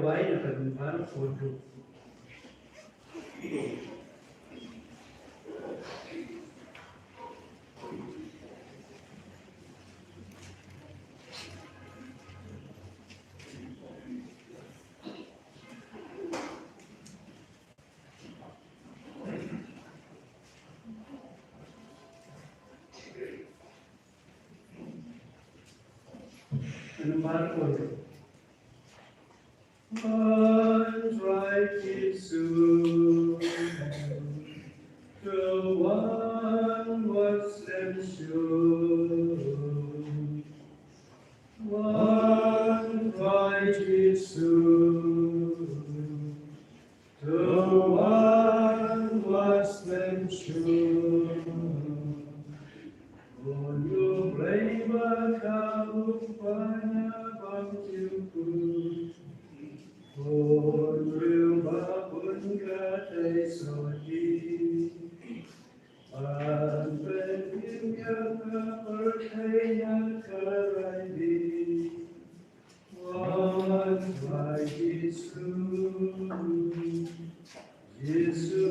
ไว้นะครับพระโคนดูพระโคนดูOne right soon, the one was and sure. One right soon, the one was and sure. On your brave account,คนเรื่องบาปุญกาใจสวัสดีผ่านเป็นเพียงยังกะเปิดให้นักกะไรดีวันไฟยิสุยิสุ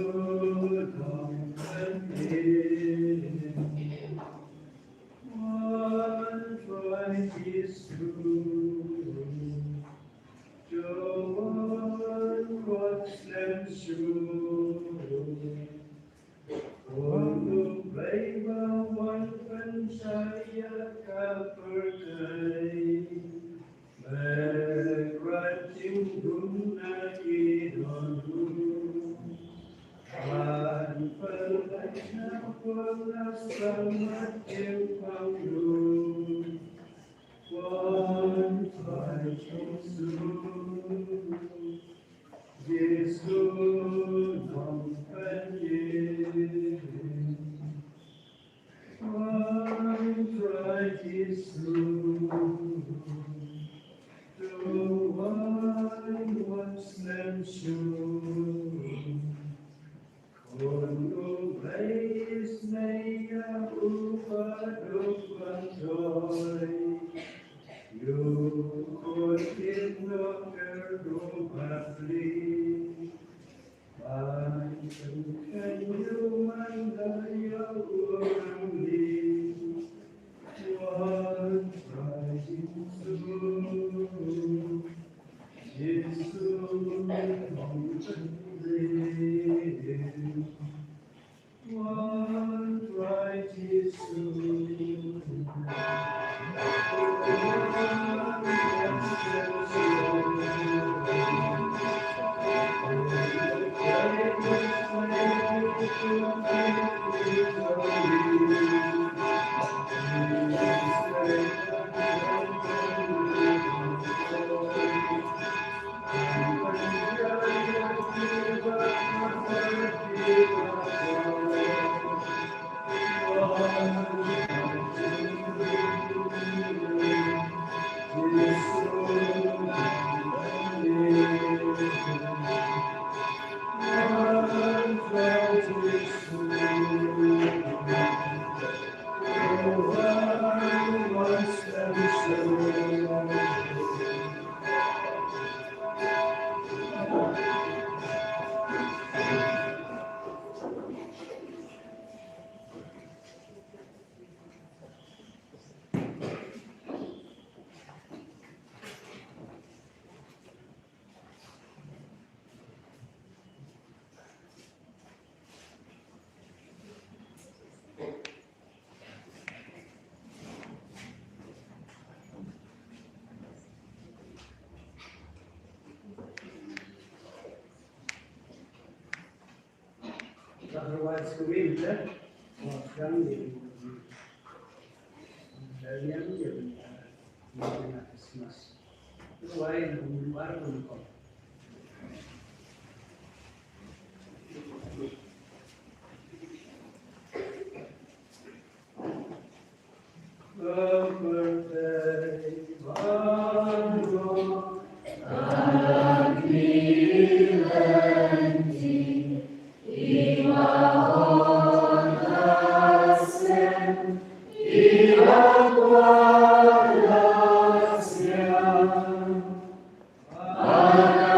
ทองเป็นเองวันไฟยิสุ Watch them shoot. Untuk leba wan pencahaya kapertai, mekratim guna idonu. Wan pelajna pelas selamat yang panglu. Wan Yesus companion, one bright Yesus, the one was mentioned. Kono blaze naya upadopantoy, you could give no gerupafli. Otherwise, we will let what's done in the young Christmas. Why we are going to come? Amen.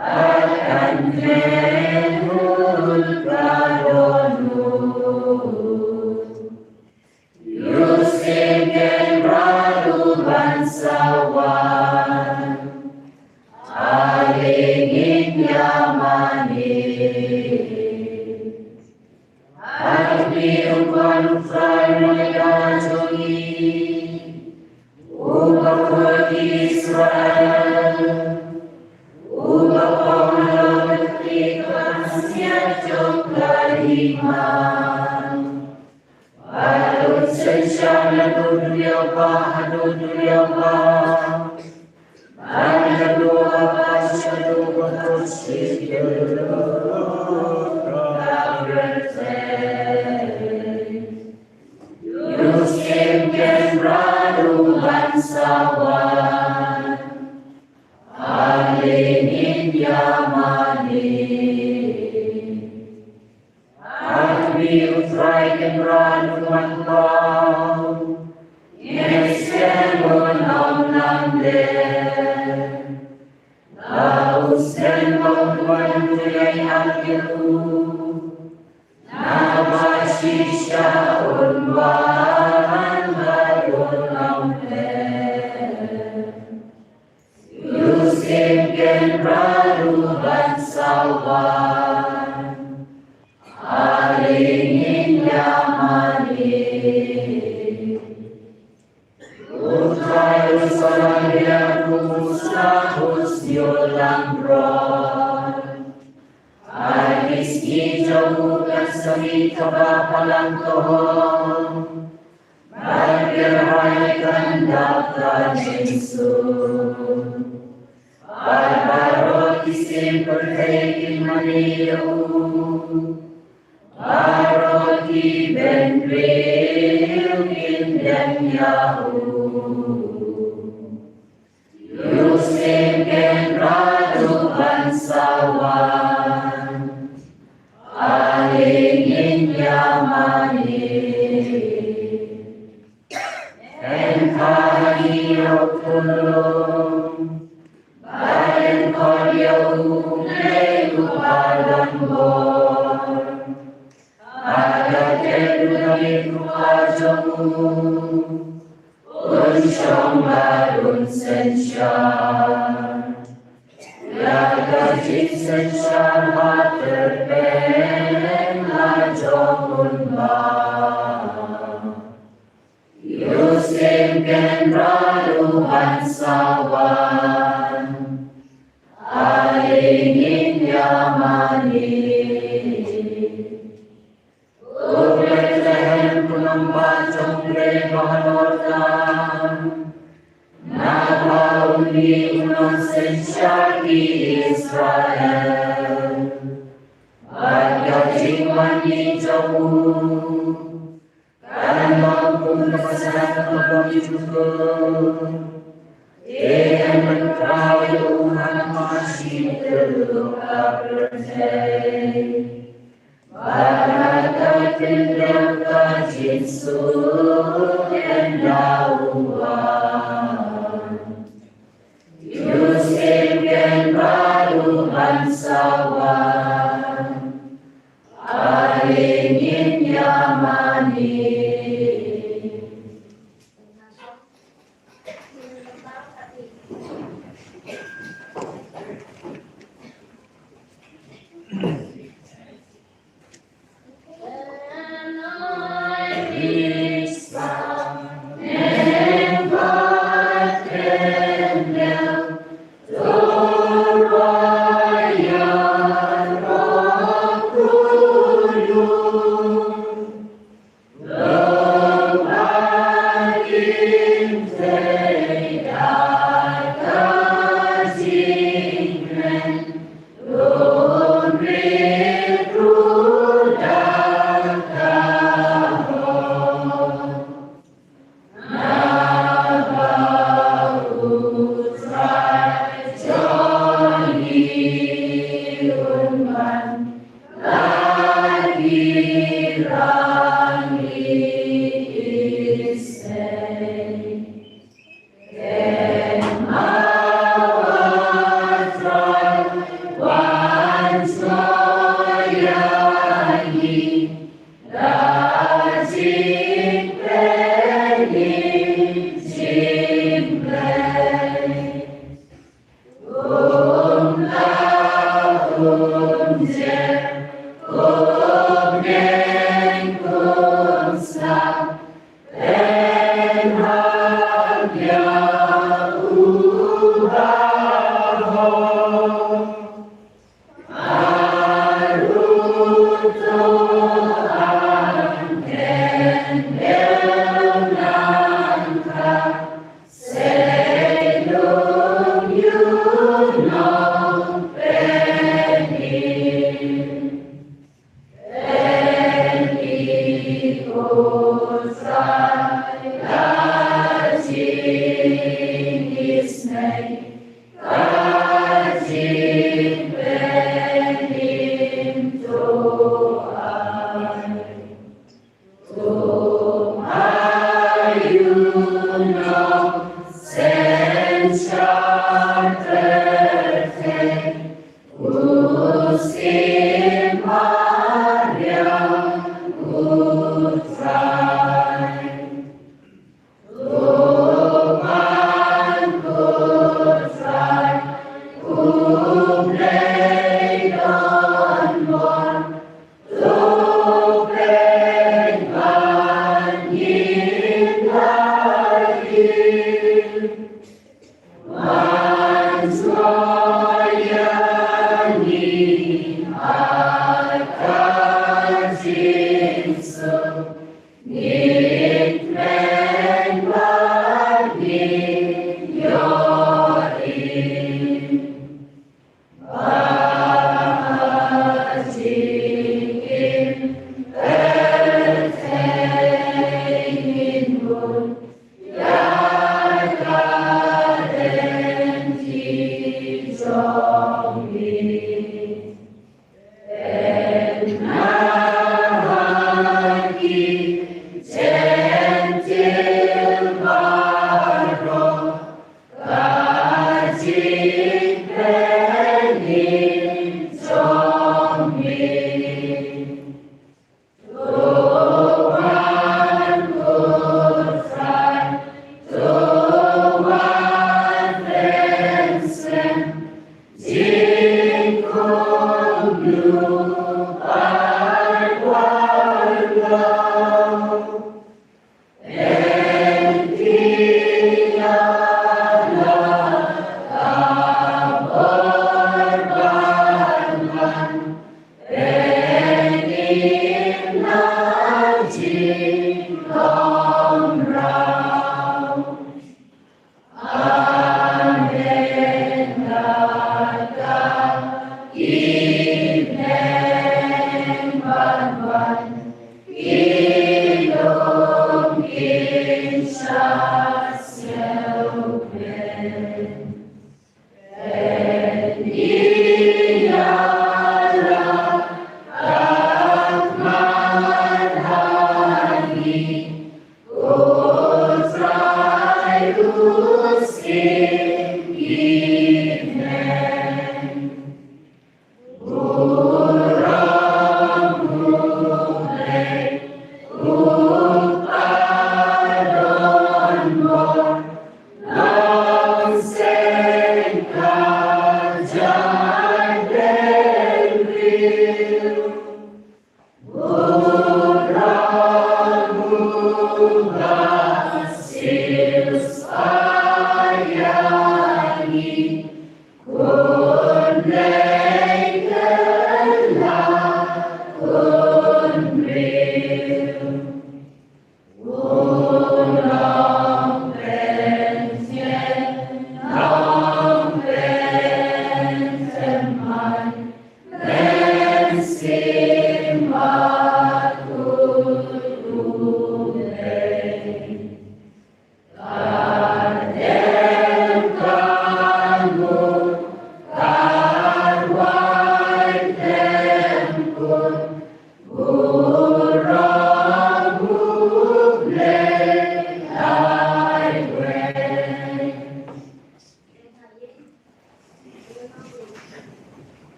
Akan bangsawan, alingin yamani, Albion Fraimayajogi, Umat Israel, Umat Pengelola Kemasnya Jongkaliman, Adun Sensyana Dunia Bah, Mana doa Pasyadu Bakusi Yusim Genradu bangsawan, alingin yamani, Admi utrai Genradu mantau, Yesemun omnamde, Lausen mongwantulay akiru, Nabasisya unwan harunamde, Yusim genralu bangsawan, alingin yamani, Utrai usalamia kumusahus yolambron, Aris hijau dan semi kebapalan Tuhan, bergeraikan daftar jinsun, Barbaro isim perhaikin maniu, Baroki benril indem yahu, Yusim genradu bangsawan, alingin yamani, Enkahirok tulung, Bayan koryau legu padang bor, Ada kedunai rupajamu, Unsyong barun sensyar, Yaga jik sensyar materben lajomun ba, Yusim genralu bangsawan, alingin yamani, Bethlehem penembak jombre mahanorkan, Nama undi unon sensyar di Israel, Baga jingmani jauh, Karena mampu melaksanakan kebagi juga, menkawai umat masih terluka berdaya, Baraka kendauka jinsu kendauan, Yusim genralu bangsawan, alingin yamani.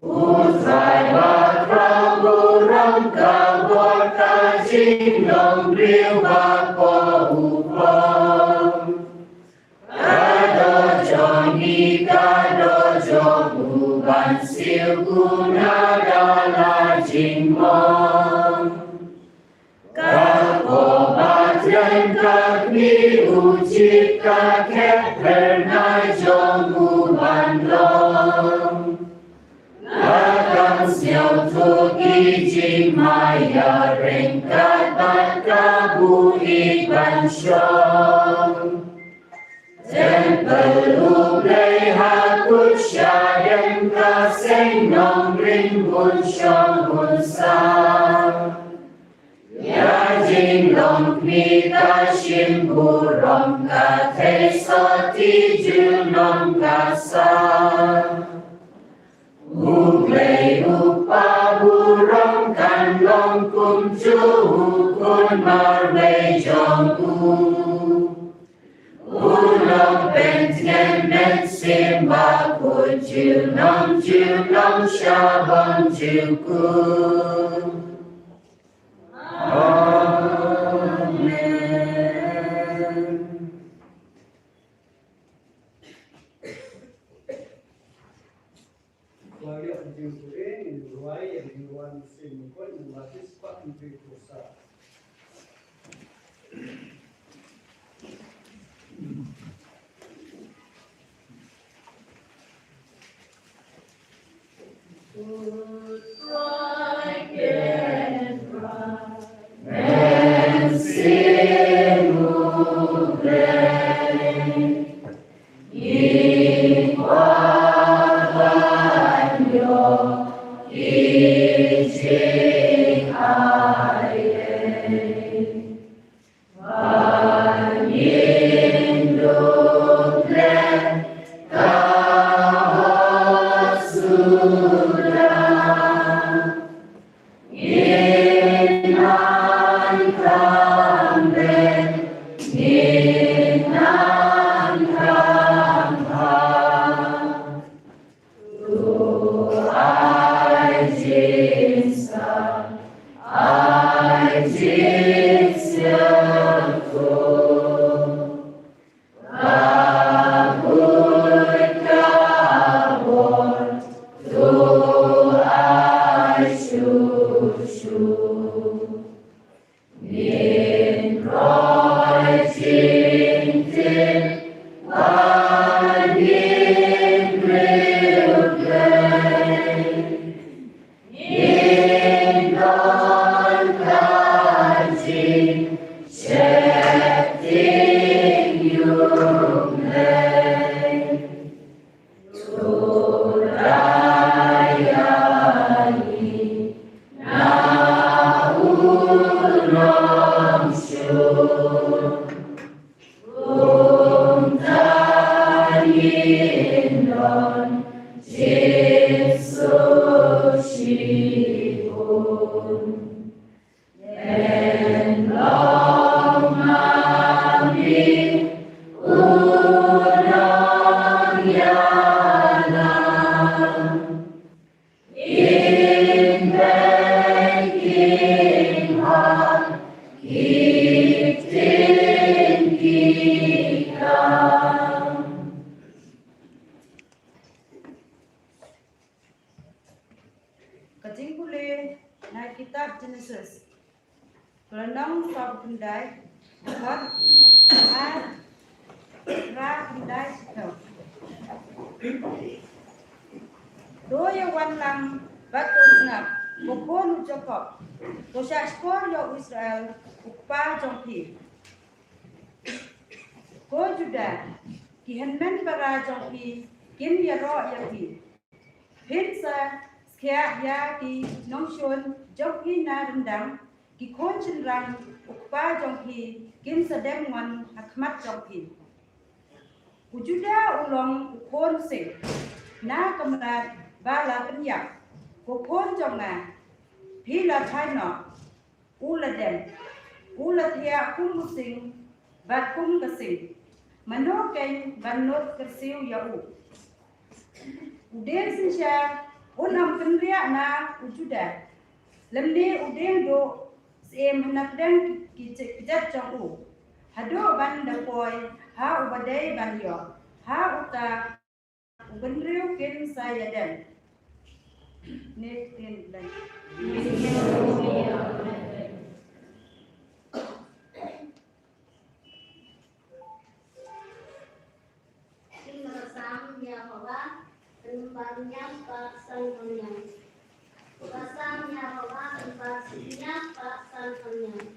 Utrai Batra jing long riu ba po u phong ca do cho ni ca do cho u ban siêu gu na da la jing mong ca ko ba chân ca ni u chi ca khép per na cho u ban long Akan siêu thu kỳ trình mai ya ring ca ta ca bu y ban shong Ten peluh lei ha kut sha dem ka sen nong ring bun shong bun sa Ya jing long mi ka shim bu rong ka te so ti ju nong ka sa Uplay upa burong kan long kum chu kun mar wei jong Ulong bent ngen men sim ba ku chu nong sha bong chu ku Gloria a Deus por ele, no ai, ele no ano sem coisa, no batis quatro vezes por sábado. Kajingkule na kitab Genesis. Pelenong sab kendai, kot a ra kendai no. Doya wan lang batu ngap, bokon Jacob. Tosha skor yo Israel upa jongpi. Ko Juda kihenmen para jongpi kim ya ro ya ki. Hinsa Kaya ya ki nongshon jongki na rendang ki konchin rang ukpa jongki kim sedem wan hakmat jongki. Ujuda ulong ukon sing na kamrat bala penyak ukon jonga hila china ula dem ula thia kum sing bat kum kasing manoken banot kersiu yau uden sinsha Unam kendria na ujuda. Lemne udeng do Siem hanak deng kijat jong u. Hado ban da poi ha ubadai ban yo. Ha uta ubenriu kin saya den. Netin dan. Bersama Yahova tempatnya pasangannya. Bersama Yahova tempatnya pasangannya.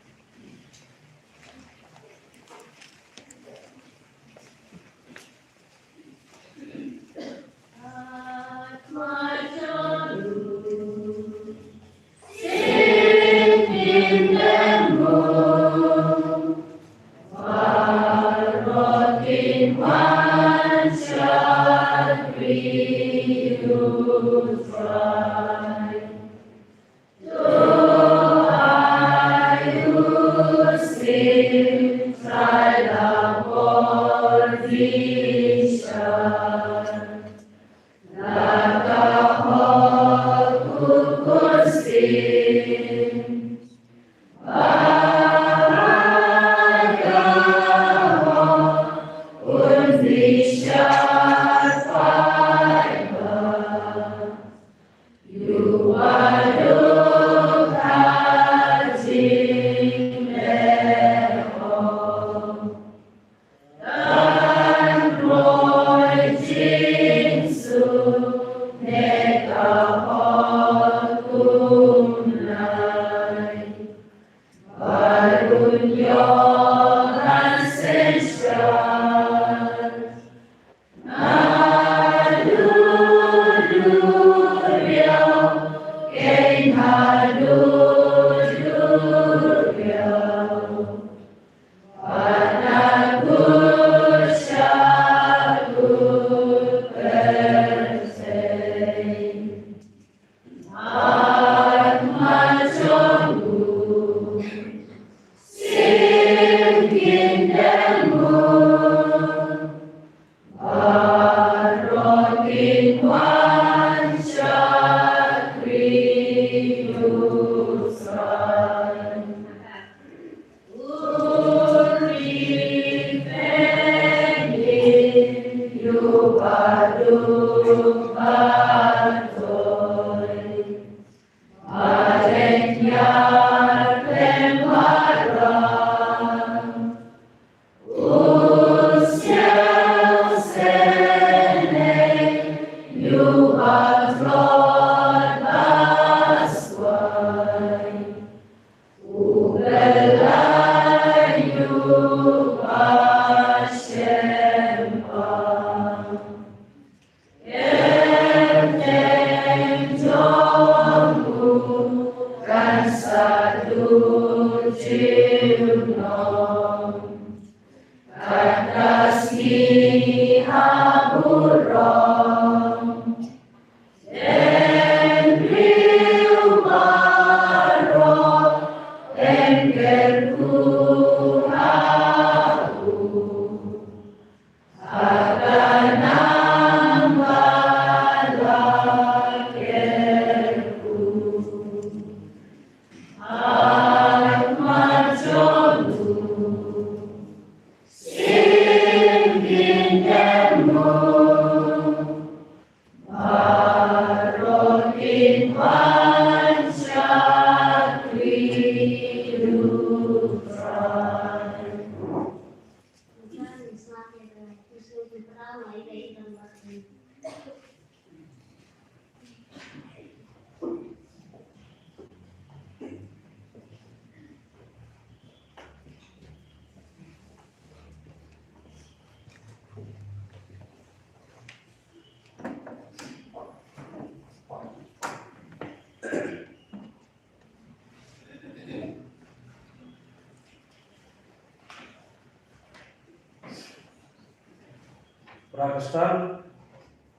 Prakastan,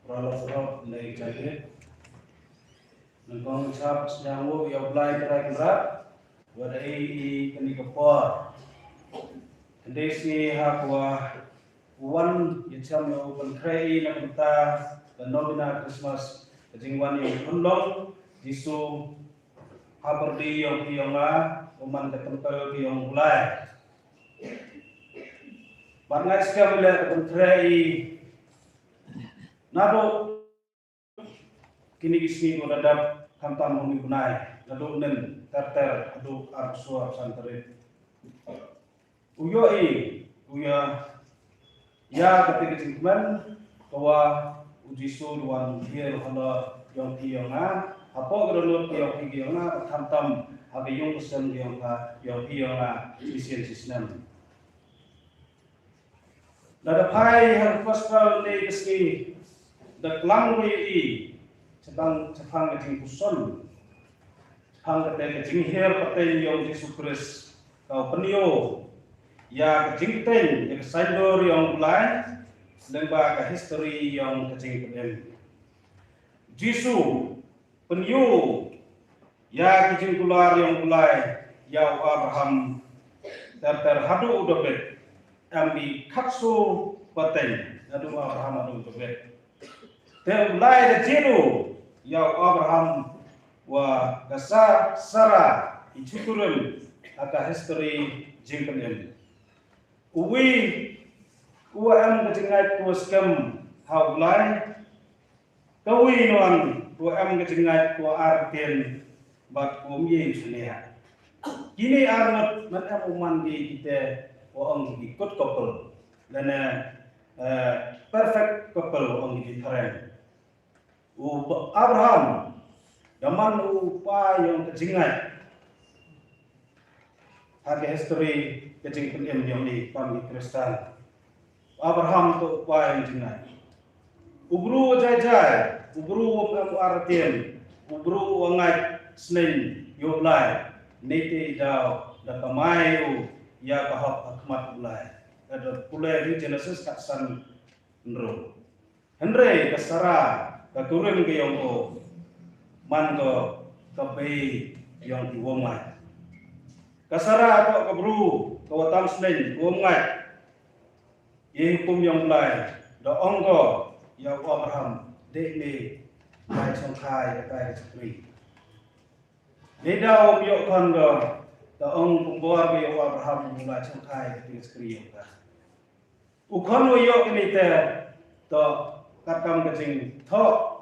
pralafrot nei jahit, nengkong cap sedangwo ya blai kira-kira, wadai kini kepor, desi hakwa wan yacam yo penkrei na kita nobina Christmas kejingwan yang pendong jisu haberdi yang la uman ketempel yang mulai bangai sekali kementerian nado kini kisni kodadap kantam muni bunai nado nen terter adu arsuar santerit uyo ya ketika cikman bahwa ujisu luan hiel hala yang piyonga apa geronot yang piyonga kantam habe yung pesen yang piyonga sisen sisnem Nada pai har pasal ni keski dak lang wi sedang cepang ngejing kuson hang kete kejing her paten yang Yesus Kristus kau penio ya kejing ten ya kesaidor yang mulai lemba ke history yang kejing pedem Yesus penio ya kejing keluar yang mulai ya Abraham terhadu udobet ambi katsu paten adu Abraham adu tobet te ulai de jenu ya Abraham wa gasa Sarah ichukurun aka history jingkenem uwi am kejengat ku skam haulai kawi non am kejengat ku arten bat kumye sunia kini arnot man amuman di kita orang ikut couple dan perfect couple orang di keren. Abraham zaman upaya yang kejingat harga history kejingan yang di kami Kristen. Abraham tu upaya yang kejingat. Ubru jai, ubru kamu artian, ubru wangai senin yoblai, nete dau, dakamai ya bahap akmat ulai ada pulai di Genesis kaksan nro Henry kasara katurun ke yang o man ko kabe yang diwomai kasara ko kabru kawatam snen womai ye hukum yang ulai da onggo ya Abraham dekne mai songkai kai sekri beda yo kondo da ong pembuar be Abraham mulai sangkai ketika sekali ya. Ukon yo kenite to katam kecing tho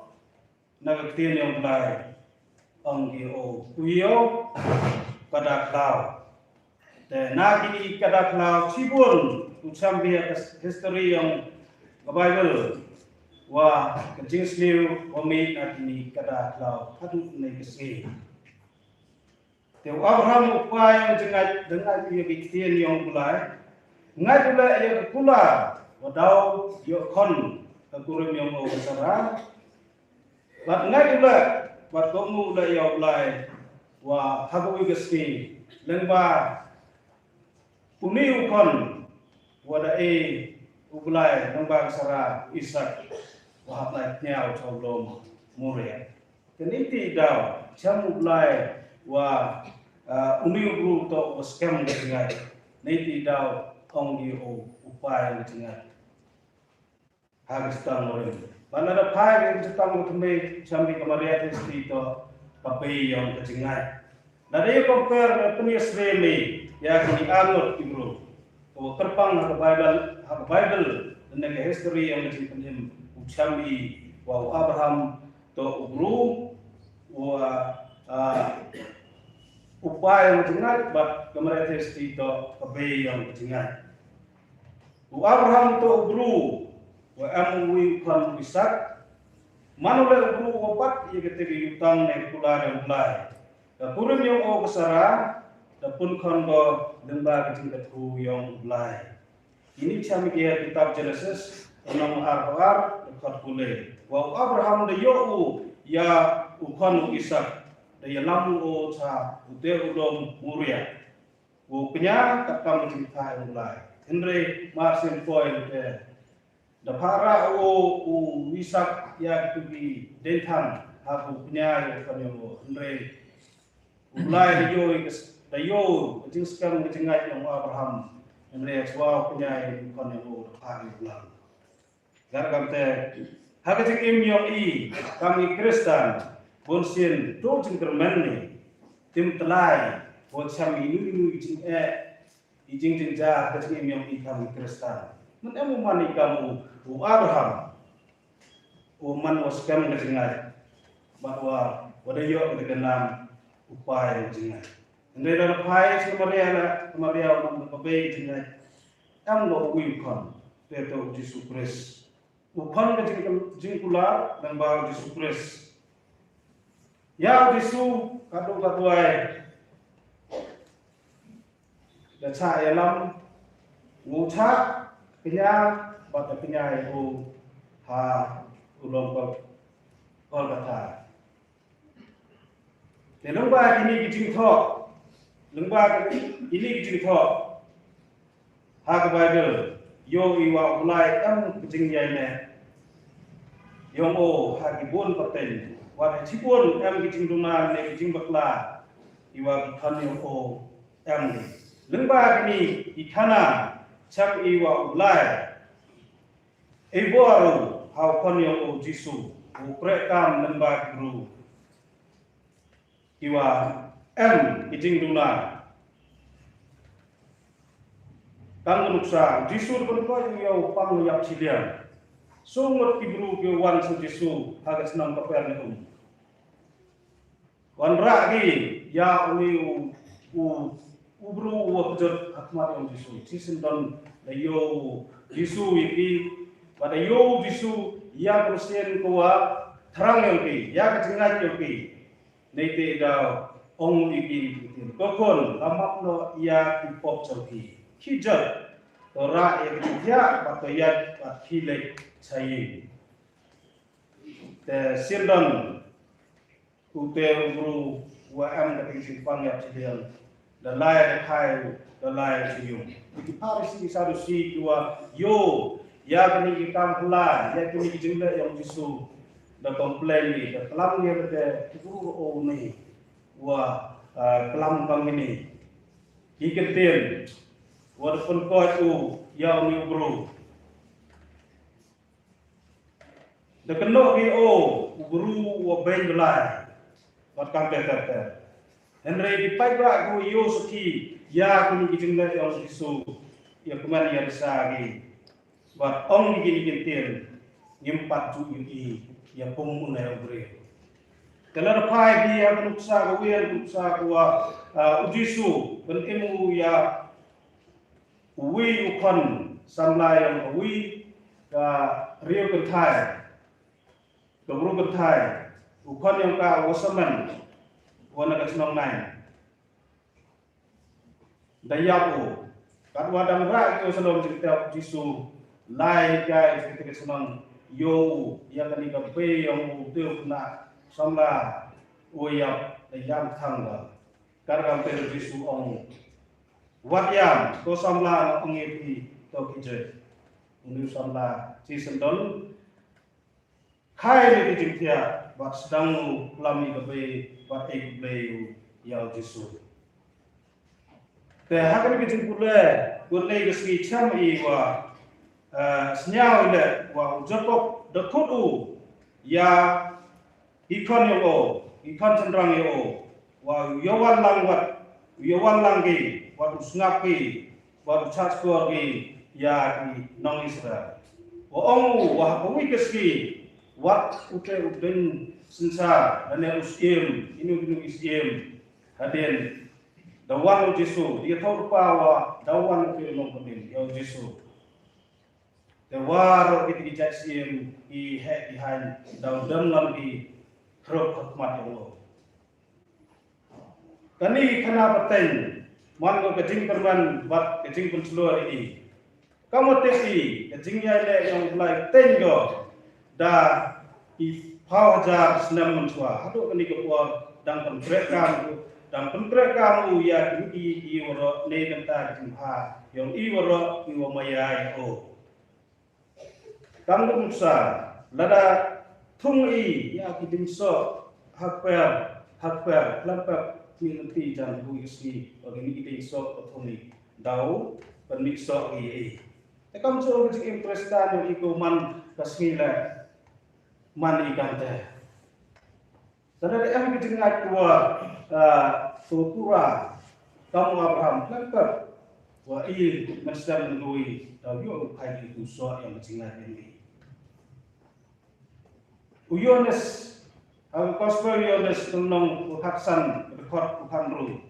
naga tien yang mulai ong o kuyo pada klau. Dan nagi kada klau sibun ucam dia history yang Bible wa kecing sliu omit akini kada klau hadu nei kesini. Teu Abraham upaya menjengat dengan ia biktian yang mulai ngai pula ia kula wadau yo kon kekurun yang mau besar bat ngai pula bat komu la ia mulai wa habu geski lengba uni ukon wada ulai lengba besar Ishak wa hatlai nyau coblom muria keniti dau jam ulai wa uni ubru to skam dengan niti dau ong di upaya dengan harus tanggung mana ada pai yang tanggung tumbe sambil kemarin testi to kapai yang kejengai dari compare penis remi ya kini anut ibru to terpang Bible dan ke history yang menjadi ucami wa Abraham to ubru wa upaya yang jengat bat kemarin testi to kabe yang jengat. Abraham to ubru wa amwi kan Ishak manule ubru opat ye ketika yutang ne kula dan mulai. Da purun yang o besara da pun kan go lemba ketingkat ku yang mulai. Ini kami dia kitab Genesis enam arwar dekat kule. Wa Abraham de yo ya ukon Ishak daya lamu o cha ute udom muria wo penya takam cinta yang mulai Henry Marcin Foy de da para o Ishak ya tubi dentan aku penya yo kanyo Henry mulai da yo jing skam ngai yang Abraham Henry swa penya yo kanyo hari bulan gargam te hagating im yong kami Kristen Bonsin tu jengkermen ni, tim telai buat kami ini ijing jah kecil yang ikam Kristen. Menemu mani kamu Abraham, man waskam kejengai, bahwa wadayo kedenam upaya kejengai. Andai dalam upaya kemaria man pabai kejengai, am lo uikon, teto Yesus Kristus. Upan kejeng pula dan bahawa Yesus Kristus. Ya Yesus kado katuai. Dan saya lam ngucap kenya bata kenya itu ulong kol kata. Di lembah ini kejeng thok, lembah ini kejeng thok. Ha Bible yo iwa ulai tam kejeng yai Yong o hagibun paten, wah cipun kejeng dunan kejeng bakla, iwa ikan yong o ni. Lembah ini ikana cak iwa ulai, baru hau kan yong o Jisu, uprekam lembah guru, iwa kejeng dunan. Kang nuksa Jisu berkata yo pang yap cilian. Sungut kibru ke wan su Jisu haga senang Kapernaum. Wan ragi ya uni ubru wa pejot akmat yang Jisu. Sisin don da yo Jisu iki pada yo Jisu ya berusin kuwa terang yang ki ya kejengat yang ki. Nete da ong iki kokon lamak no ya kipop jauki. Kijat ora ya ketia patayat pathilek Sayi, the Sildon, ute guru dari simpang yang cilian, dan lain kai, dan lain cium. Di Paris ini sadusi dua yo, ya kini kita pelan, ya kini jenda yang Jisu, dan komplain ni, dan kelam ni ada guru ni, kelam kami ni, iketin, walaupun kau itu yang ni guru. Dekenok di guru wa ben belai wat kampe tete Henry di paibra go yo suki ya kini kijengna yang Jisu ya kemari ya sagi wat ong gini kintin ngimpat ju ini ya pomuna ya bre kelar pai di ya nuksa go wer nuksa ko Jisu ben emu ya wi ukon samlai yang wi rio kentai Guru berthai, ukon yang ka wasaman, wana kesenong nai. Dayapu, katwa dang rak yo salom cerita Jisu, lai kai cerita kesenong yo, yang kani kape yang uteu na samla uyap dayam thangga. Kargam ter Jisu ong. Watyam ko samla ong epi to kije. Unu samla cisendon Kai ni dijingtia bat sedang lami kabe bat bleu yau Jisu. Te hakan kijing pule geski cham iwa senyau ile wa jatok dakudu ya ikon yo ikon cendrang yo wa yawan langgi wa usngapi wa chatskuagi ya nong Israel. Wa ongu wa hawi geski wat ute uden sensar dan usim inu usim haden dawan Jisu dia tahu pawa dawan ke long pendin ya Jisu dawar kita dijasiem I he ihan daw dalam di krop hikmat Allah kani kana paten man go kejing perman bat kejing penseluar ini kamu tesi kejing ya le yang mulai tengo da pawajar senam mentua haduk kini kepuar dan pentrekamu ya ini iwaro ne genta jumpa yang iwaro iwamaya o tanggung musa lada tungi ya kidimso hakper lampap minti dan buisi bagi ini so tungi dau penikso tekam so kecik imprestan yang ikuman kasmila man ikan teh Saudara yang kejengat Tutura kamu Abraham kelakar wa masdar menului dawu kai itu so yang kejengat ini. Uyones gospel Yones tunong ukaksan rekod ukanru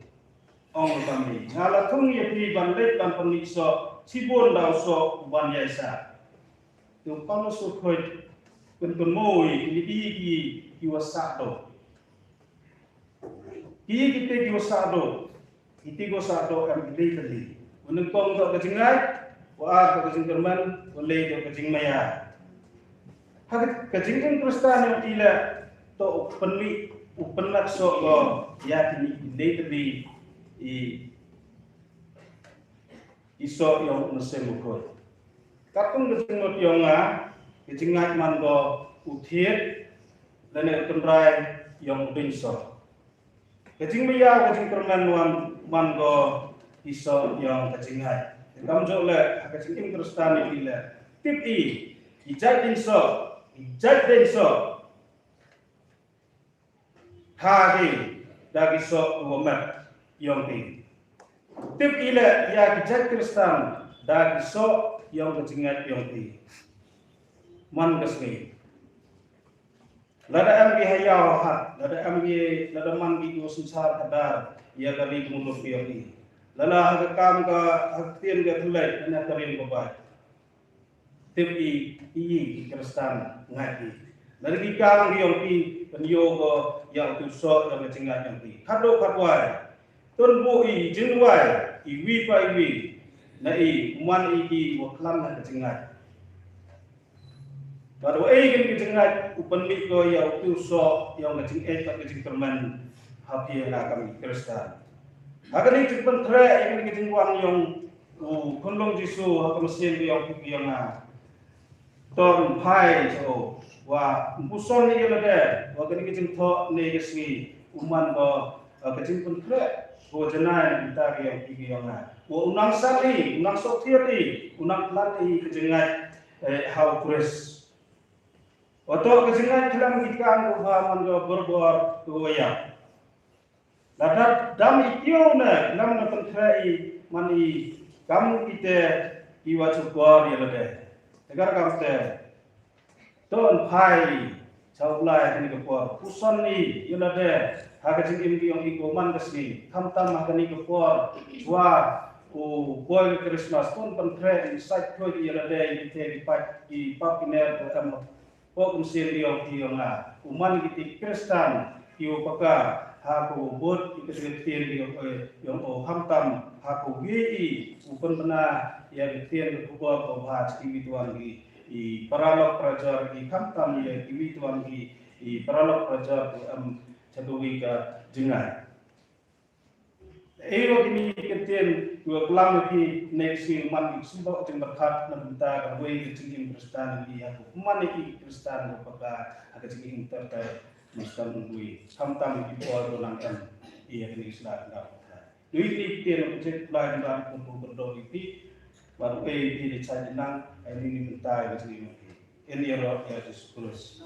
ong kami. Ngala tung yepi bandit ban penikso sibon dau so ban yaisa. Tu kalau sukoi moi ini iwasado. Kita giwasado, iti gosado ang legali. Unang kong to kajingay, wa kajingkerman, wala to kajingmaya. Hagat kajingkan Kristen yang tila to upenlak so go ya kini legali iso yang nasemukot. Kapung kajingot yung kajingay man go utiet, dan kenrai yang binso. Kajing maya kajing permen wan go iso yang kajingai. Kam jo le kajing Kristen ni le. Tip ijat den so. Hari dagi so womat yang ti. Tip le ya ijat Kristen dagi so yang kajingai yang ti. Man kasmi. Lada amgi hayau hat, lada mangi ko susar kadar, ia kali kemudian pioni. Lala hagakam ka haktian ka tulay, na karin ko ba? Tipi Kristen ngati. Lada kikang yung penyogo yang tuso yang kecengat yang pi. Kado kadwai, tunbu jinwai, wi pa wi, na uman waklam na kecengat. Baru kan kejengat upan miko yang tuso yang kejeng kejeng permen hapi yang kami Kristen. Akan ini cepat terai yang kejeng wang yang kunlong jisu hakam mesin yang ton pai so wa buson ni yang ada wa kan kejeng tho ni kesini uman ko kejeng pun terai ko jenai kita yang wa unang sali unang sotiari unang lati kejengat hau kures. Waktu kesengat dalam kita man berbor tuaya. Ladat dam ikiu na dalam nakentrai mani kamu kita iwaju gor ya lade. Tegar kamu ton pai caulai ini kepor. Puson ni ya lade. Haga jingim yang iko man kesni. Kamtam hakani kepor. Jua boy Christmas ton pentrai site koi ya lade di papiner Pok mesin dia na uman kita Kristen kiu paka haku bot ikesgetir yang hamtam haku gi upan pernah ya getir kubur bahas kiwi tuan gi paralok prajar gi hamtam ya kiwi tuan gi paralok prajar caduwi ka jengai. Ewa kini ketien dua kelam lagi neksi man sumpah jeng berkat membenta kawai kecingin Kristen di aku man iki Kristen apakah agak cingin terkait Kristen kui kamtam di bawah donangkan iya kini Islam dah. Dui ni ketien kecil pelayan dalam kumpul berdoa itu baru di cari nang ini minta kecingin ini roh ya Yesus.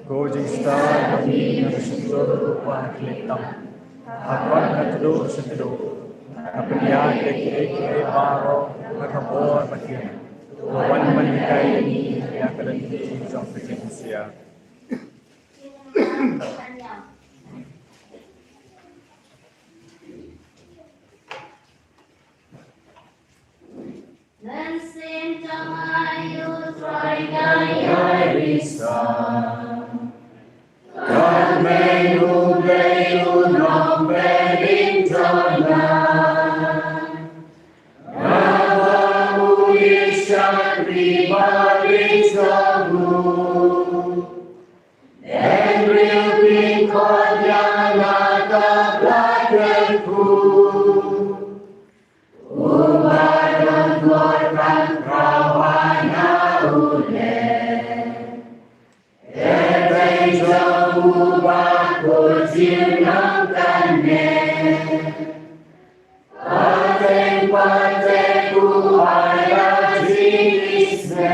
Gojing star kami nagsundot upang kilitang. Hatwan katulog sa tulog. Kapilya kay baro nakabor matin. Wan manikay ya kalanti sa presensya. Dan sen jangayu try gaya risa. non perintonan. Namamu Yeshua Maritzamu. Dan rilpin kodya nata Ubadan korban prawana ule. Ebeja ubah kujil nangkane. Paten kuhaya jinisne.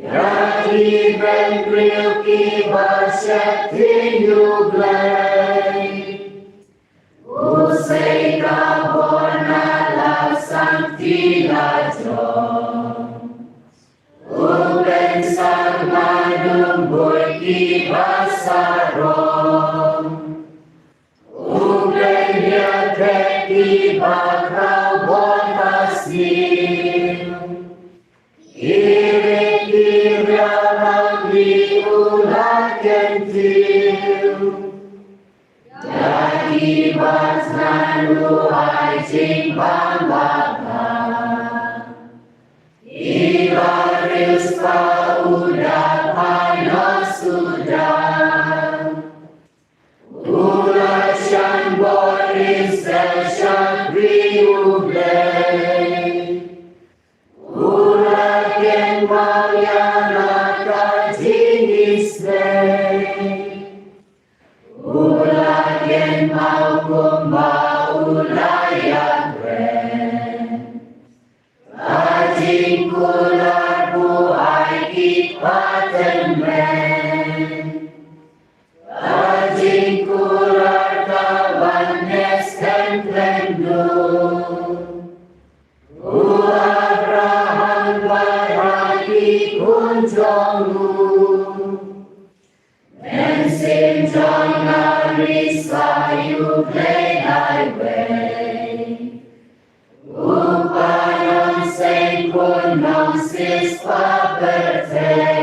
Yati benril kibasyati yublay. Usai kabona laksang tilajon. Uben sarmadum boy basaron. Uben yatek bakrau bonasim. Iri-iri ragli ulah kentil. Jadi basnalu ajing bangga. Ibaris udah panas sudah. Ulasyan boris sesyak riublay. Ulaken mauyana kajinisnay. Ulaken maukum maulayak ren. Ajing kular buai kipaten men. Ajing kular kawan nesken plendun. Abraham bahagi kunjongmu. Ensin jangan sayu play highway. Upayang sen kunong sis papertay.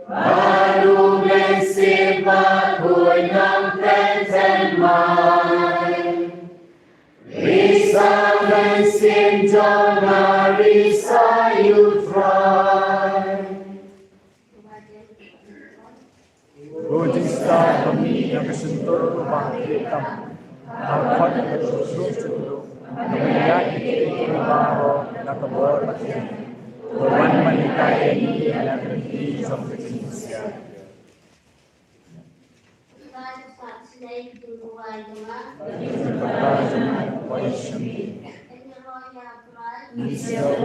Baru mensin kunong penten mai. Risa mensin jangan sayu try. Bujista kami yang kesentur rumah hitam. Alfat terus dulu. Kemudian kita baru nak kebor lagi. Tuhan menikah ini adalah berhenti sampai Indonesia. Berkata dengan Wahyu. Niscaya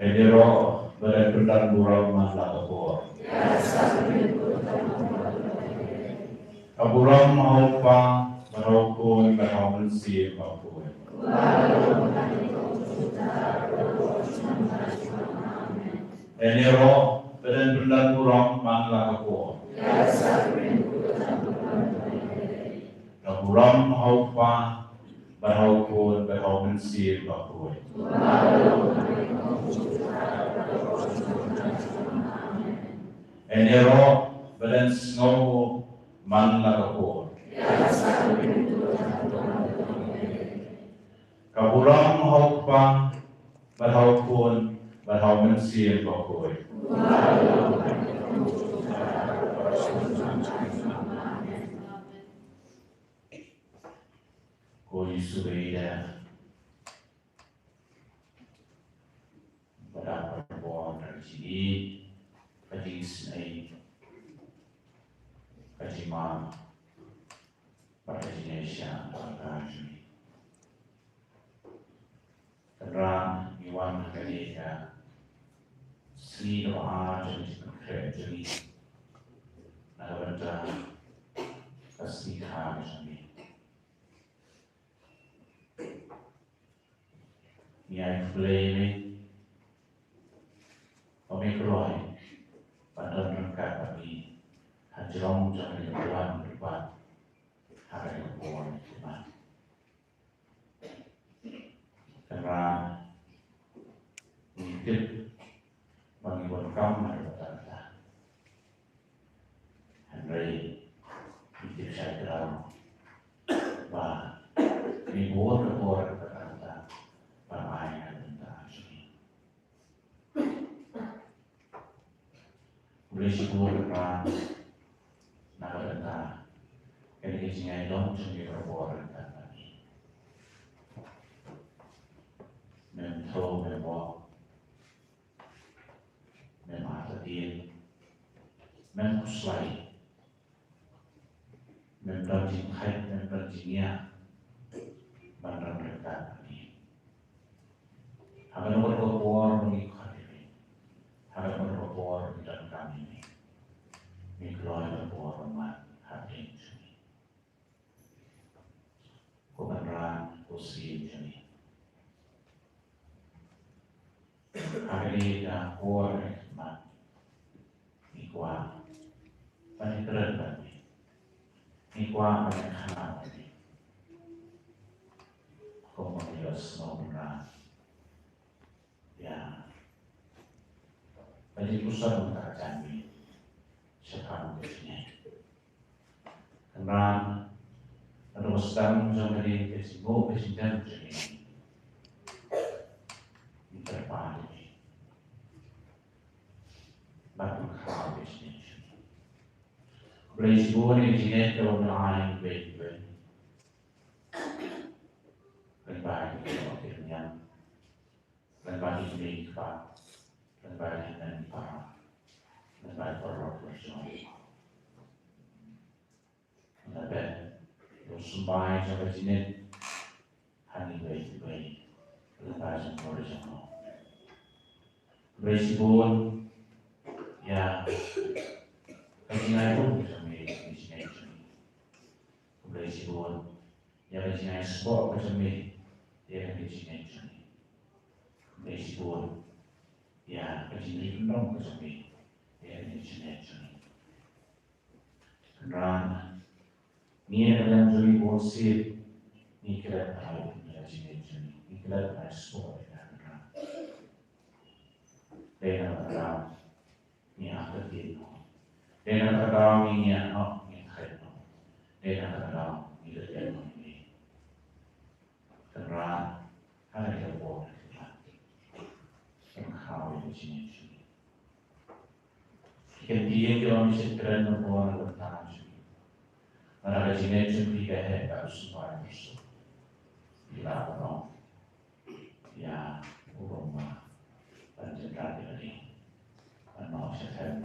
Enero benar-benar murah masalah kebor. Kaburam mau pa merokok merokok sih merokok. Enero benar-benar murah masalah kebor. Kaburam mau pa merokok sih merokok. Enero badan snow man lakapur. Kaburam haupa berhaupun berhaumen sir bakoi. Ko Yesuida pada perbuatan terjadi hadis ay kajima pada Indonesia agami terang iwan kadeka sri doa jadi kerja nagabanta kasihah kami niai flame Pemikuloi pada mereka kami hajrong jangan dibuat berbuat hari kebuan cuma karena mungkin bagi kaum ada kata Henry mungkin saya tahu bahwa ribuan kebuan kata bermain tentang ini boleh sebut kan nakadanta kaya kisingay dong sumi berbuat kata ini memang memang mematatin mempuslai memperjing haid memperjingnya bandar mereka ini akan berbuat mengikuti ini akan berbuat di dalam kami ini mengikuti berbuat rumah hati ini kebenaran usia ini hari dah buat Nikwa, banyak keren banget. Nikwa banyak hal banget. Komunitas nomor ya, banyak pusat untuk kami sekarang kesini. Karena ada sekarang menjadi kesibuk kesini interpelasi. Bahkan kalau bisnis, beli sebuah jenis kalau berlain baik-baik, lebar akhirnya, lebar ini pak, lebar ini pak, lebar berprofesional, lebar bersumpah sampai jenis, hani baik-baik, lebar profesional, beli sebuah ya, kejadian itu bisa menjadi destination. Kembali pun, ya kejadian sport bisa menjadi destination. Kembali pun, ya kejadian penuh bisa menjadi destination. Karena ni adalah jadi bosit, ni kira tahu destination, ni kira tahu sport karena dengan ni akan dino, dengan kata ni anak ni khairno, dengan kata ni kerja ni, karena hari kebuat kita, mengkhawatir sini. Kemudian kita mesti keren membuat tentang sini, karena sini cuma tiga hektar semua itu, bila orang, ya rumah, penjaga diri. Anak saya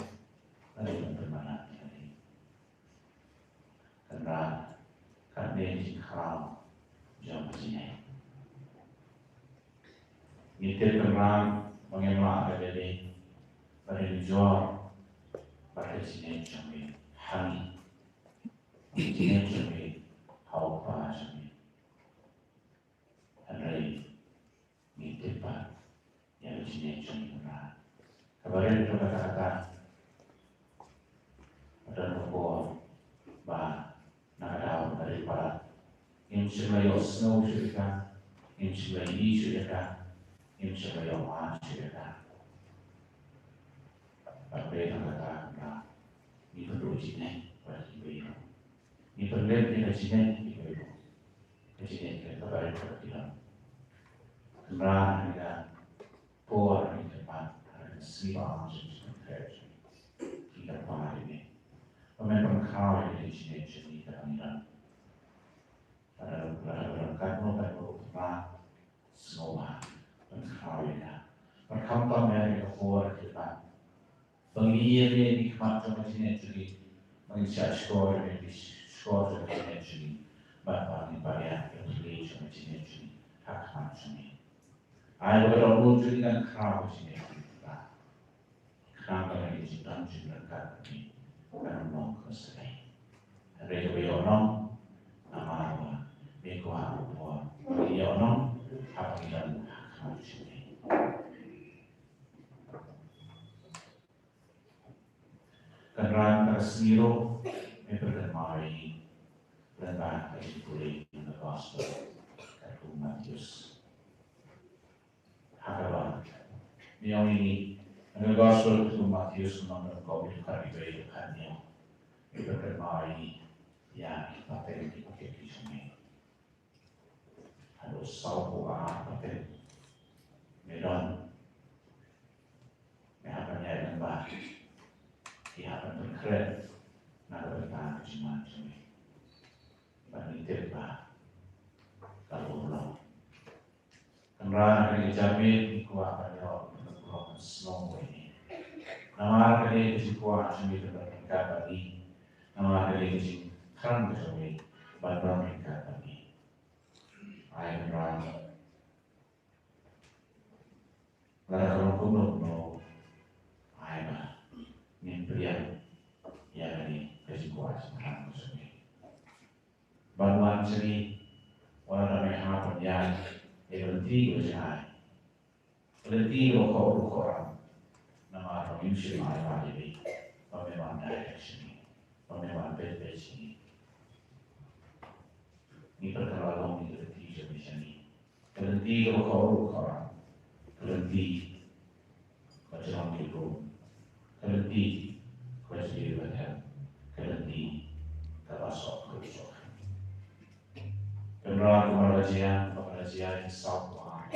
ada yang bermanfaat ini. Karena di kau jam sini. Nyetir kenal mengemak dari dijual pada sini kami hani, sini kami hawa kami. Hari nyetir pak yang sini kami kenal. Kabarnya itu kata-kata ada nombor bah nakadaw dari para yung silayo snow syurika yung silayi syurika yung silayo ma syurika pagkaya kata na ni perlu sini pada ibu ni perlu kita sini ibu sini kita kabarnya kita karena kita por di depan Siapa yang terjadi? Kita paham ini. Memang kau ini jenis kita ini. Karena kamu semua kau ini. Berkampung dari keluar kita. Pengilir ini kemana jenis ini. Mengisah skor ini skor jenis ini. Bapak ini bayar yang beli jenis ini. Hak macam ini. Ayat berlalu dengan kau jenis. Kenapa yang dicintai cinta kami karena mau keselai. Hari itu bionom nama apa? Bikuah apa? Bionom apa yang kami cintai. Siro, Abraham Mari, dan bahan Ajipuri in the Gospel, Katu Matius. Hakawan, niyaw ini, ang Gospel Katu Matius, nomor kau itu karibay kanyo, Abraham Mari, ya, patay di pagkikisame. Halos saupo patay, meron, may hapan niya ng bahay. Hapan berkeren, nada bertahan cuma cumi, bani terba, kalau ulang, kendaraan yang dijamin kuat banyak untuk semua ini. Nama kali itu kuat cumi terberkat bagi, nama kali itu kan cumi berberkat bagi. Ayat kendaraan, lalu kalau kuno ayat Nimbrian ya dari kesikuas makan musuhnya. Bantuan seni orang ramai harapan yang berhenti berjalan. Berhenti rokok orang. Nama orang Yusuf Ayah jadi pemewaan direction ini, pemewaan bed ini. Ini perkenalan ini berhenti jadi seni. Berhenti rokok orang. Berhenti berjalan hidup. Berhenti kuasa badan, berhenti termasuk kerusuk. Kendaraan kemarajian yang sabar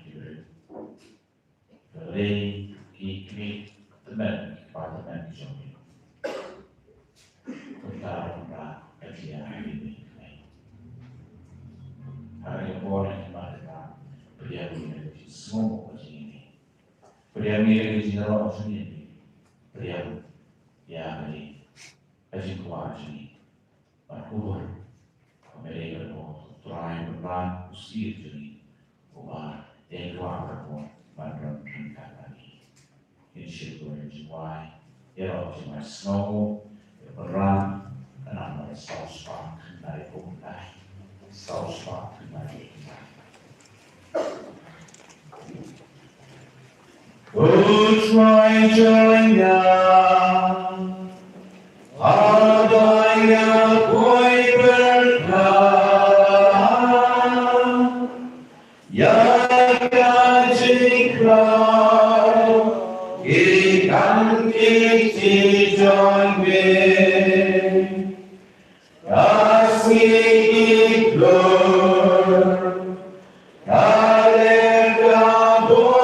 hidup. Beri iklim teman pada jombi. Kendaraan kajian ini. Hari yang boleh kembali beliau memiliki semua kajian. Beliau memiliki jiwa sendiri. Beliau ya ini kaji kuat ini. Berhubung mereka terakhir berperan usir jadi ubah yang kuat berpun bandar tingkat lagi. Ini jiwa ya jiwa snow berperan dan ada South Park dari Punggah, South Park dari Utrainya adanya koi berkah ya kajiklah ikan kiti jombe kasih ikhlas kalian kabur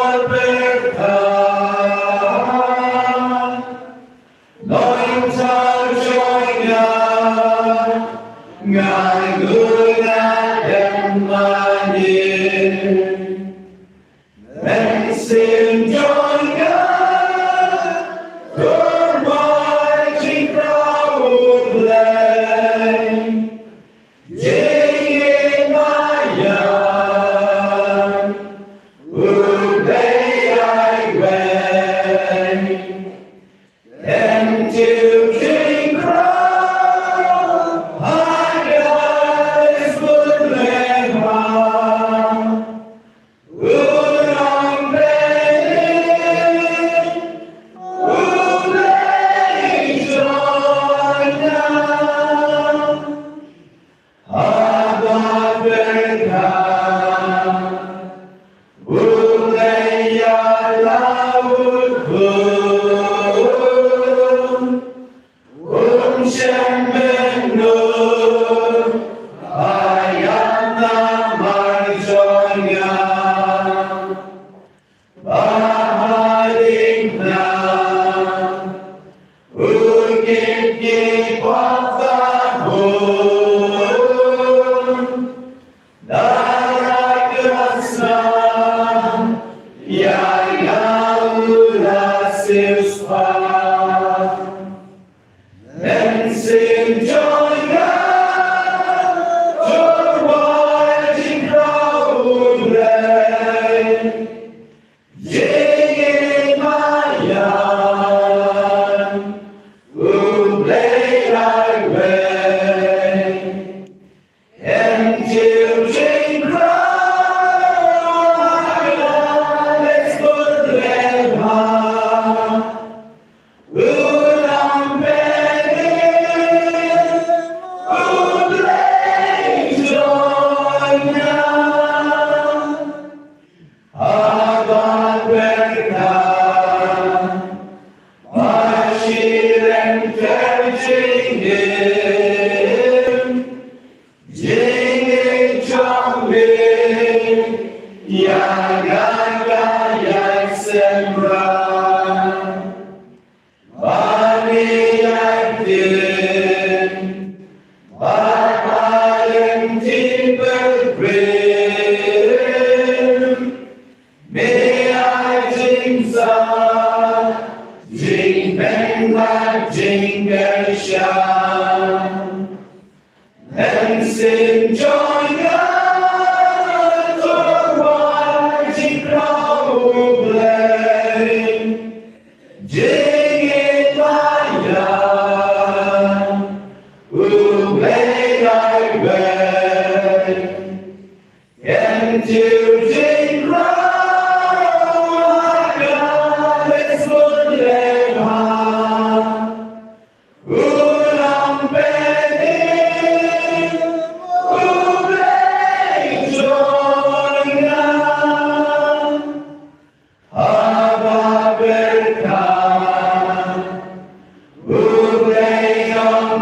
And sing joy God, Almighty crown blame, ding in my yard, who may I way, and to sing crown God is good and high, who am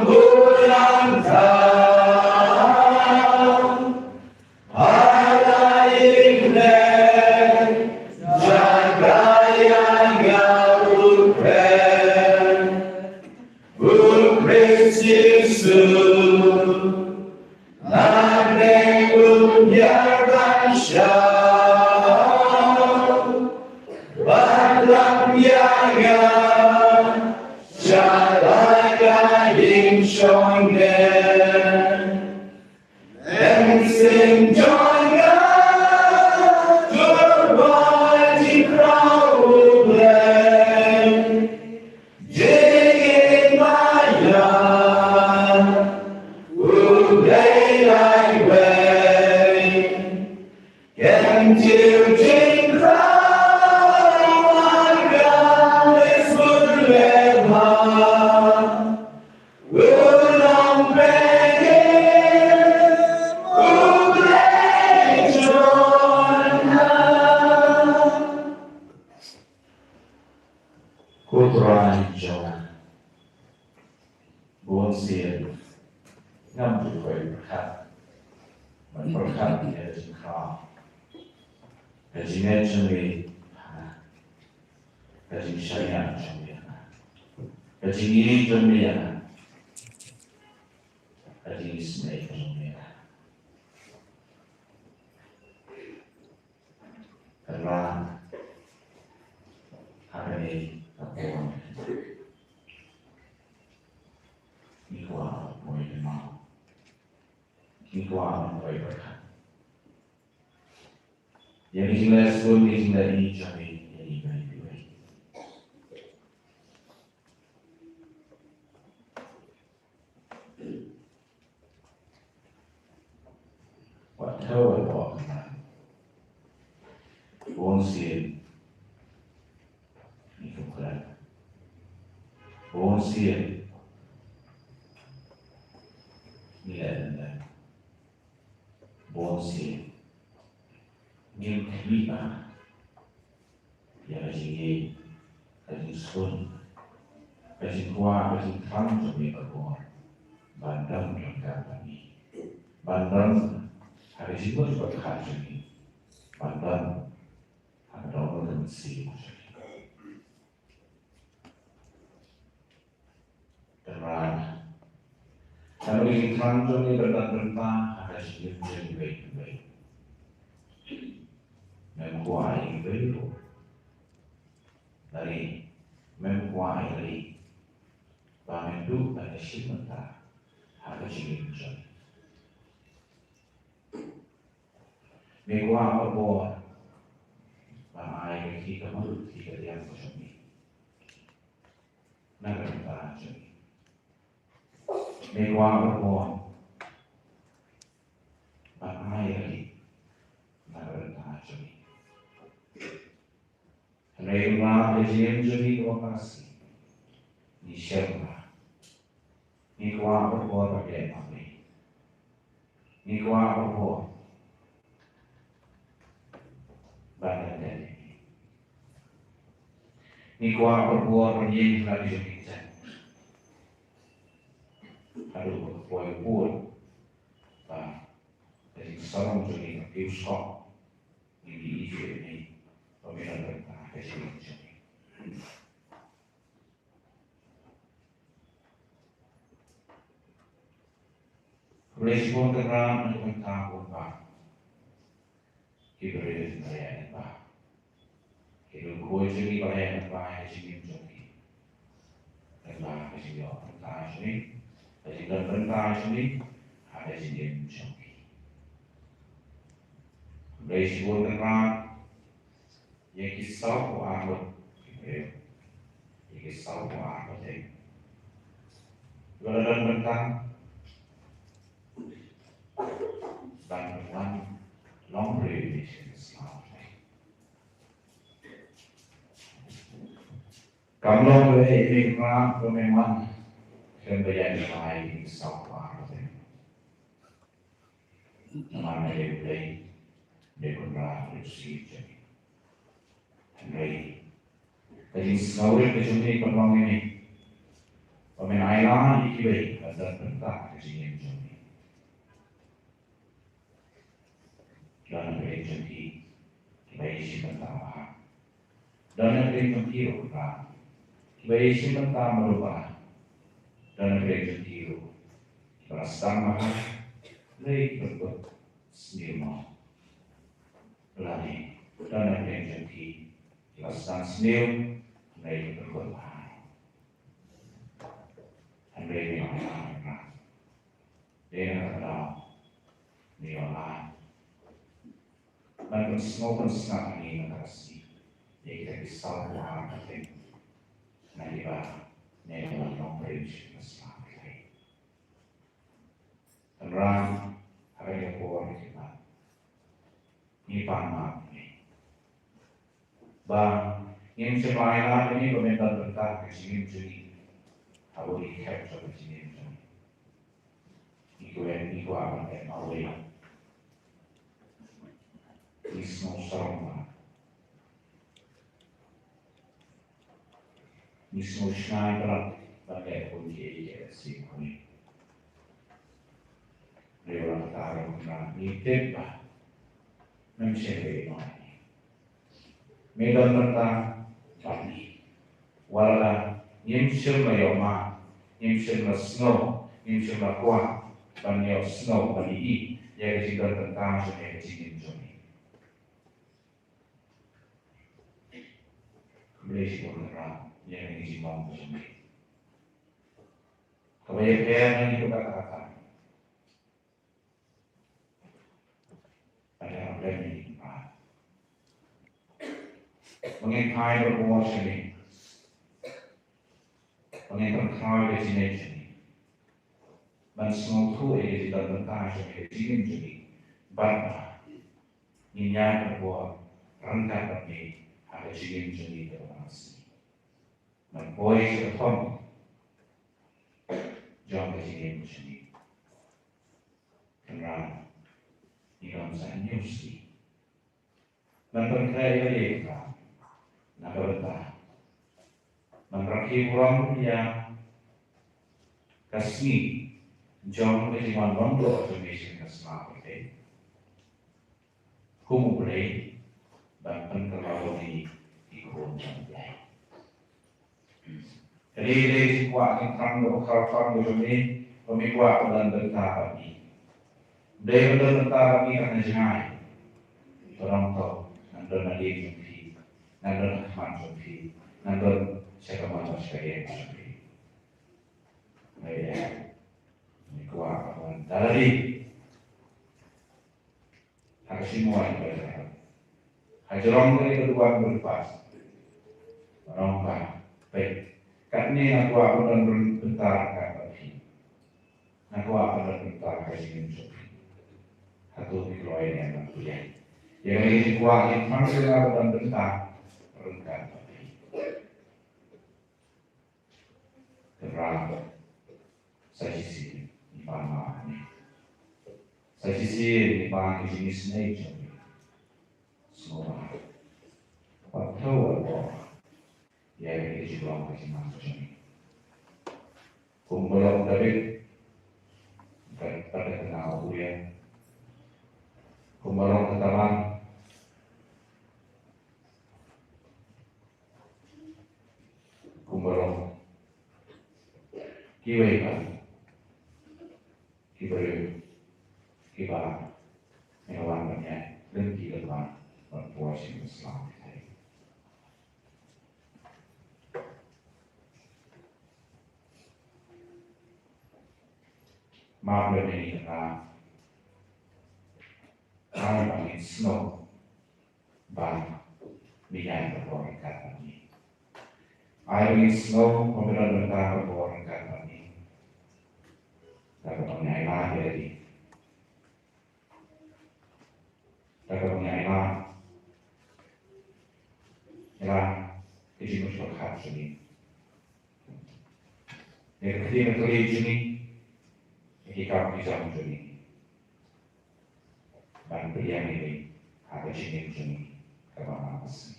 and sing joy God, Almighty crown blame, dig in my yard, who may I way, and to drink crown God is good and high, will not Kuturai jauh, buon sien, ngam berkoi berkat, berkat dia jengkau, kajian jengwi, kajian syariat jengwi, kajian jengwi, kajian ismai jengwi, karena hari ini Ikwa mau mau, ikwa mau berkat. Yang jelas pun dihindari jadi baik-baik. Whatever what won't see it, won't see it. Nilai bonsi, game kelima, yang lagi sun, lagi kuah, lagi terang jadi berbuat, bandang dengan kami, bandang hari ini juga terjadi, bandang ada orang mesti terang. Kalau ingin terang ni bertentang ada sih yang baik-baik. Memkuai baik dari memkuai dari bangun itu ada sih mentah ada sih yang jadi. Memkuai apa? Bangai kita malu kita yang bersemi. Nak bertanya jadi. Mewah berbuat, bangai lagi, bertanya jadi. Mewah berjian jadi lokasi, di siapa? Mewah berbuat bagaimana? Mewah berbuat, bagaimana? Mewah berbuat menjadi lagi jadi. Aduh, boleh pun, dari seorang jadi bioskop ini ini peminat berita kesini. Respon terang untuk tahun pak. Kita beri perayaan pak. Kita koi sini perayaan pak yang sini joki. Dan pak sini orang tak sini, sini dan tak sini ada sini joki. Respon terang yang kisah buat kita, yang kisah buat kita. Lalu tentang bantuan long relation Islam. Kalau ini kerana memang pemberian lain sahaja, nama dia boleh dikenal bersih jadi. Jadi sekarang kita perlu ini, pemenailan ini ada tentang kesini jadi. Dan jadi kita isi tentang dan jadi kita Baik sebentar merubah dan mereka tiru bersama baik berbuat sendiri lagi dan mereka jadi bersama sendiri baik berbuat dan mereka mengamalkan dia adalah nilai dan semua pensenang ini mengasih dia bisa mengamalkan Naiba, Naiba Congregation Islam. Terang, hari yang kuat kita. Ini pamat ini. Bang, yang sebaiknya ini pemerintah berkata ke sini jadi, aku dikepsa ke sini jadi. Iku akan yang awal. Isno serong. Nismo Schneider pakai kunci si kuni. Lewat taruh na nitip memsebe ini. Medan tentang pagi. Wala yimshir mayoma, yimshir snow, yimshir kuah, banyo snow bani ya kita tentang jenis jenis jenis. Beli orang yang isi mampu sendiri. Kebanyakan itu kata-kata. Ada apa yang ini? Mengenai berbuat sendiri. Mengenai di sini sendiri. Dan semua itu di dalam tentang sendiri. Bapa, ini berbuat rangka ini ada sendiri dalam asli. Dan boleh ketemu jangan sini sini kerana ini dalam saya nyusi dan berkaya mereka nak bertah merakhi orang yang kasih jangan kejiman orang tua Indonesia kasih itu kamu boleh dan terlalu di kurungan Jadi dari kuat yang terang kalau ini pemikuat dan tentara ini. Dari tentara ini akan jahai. Orang tahu nanti nanti mimpi, nanti mimpi, nanti siapa mahu sekalian mimpi. Baik, pemikuat dan tadi harus semua yang berada. Hajarong ini kedua berlepas. Orang baik. Katanya aku akan bentar kaki. Aku akan bentar kaki ini. Satu kiloin yang punya. Yang ini kuah yang masih akan bentar rengkat kaki. Terang saya sisi di mana ini. Saya sisi di mana di sini sini. Semua. Waktu apa? Ya ini juga masih masuk ini. Kumpulan dari pada kenal ya. Kumpulan teman. Kumpulan kiwai kan. Kiwai sing Islam today. Maaf ini karena kami ingin snow bang bigyan berborong kata ini. Ayo ingin snow pemberan tentang berborong kata ini. Dapat mengenai dari dapat mengenai Isi musuh khas ini. Yang ketiga kali ini, hikap bisa muncul ini. Dan pria ini ada sini ini kemana sih?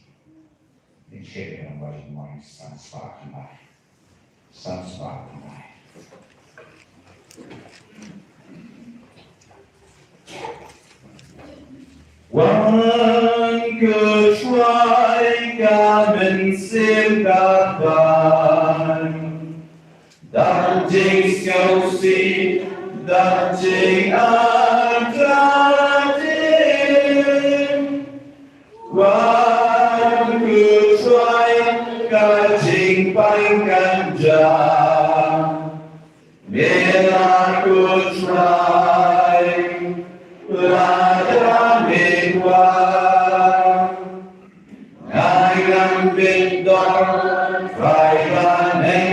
Ini siapa yang bagi semua sans kembali. One good try, gaben sim gaban. Dancing scosi, dancing adradin. One good try, gajing pangkanja. Mira good try, Radha Megwa, Nayang Bindor, Raibanen,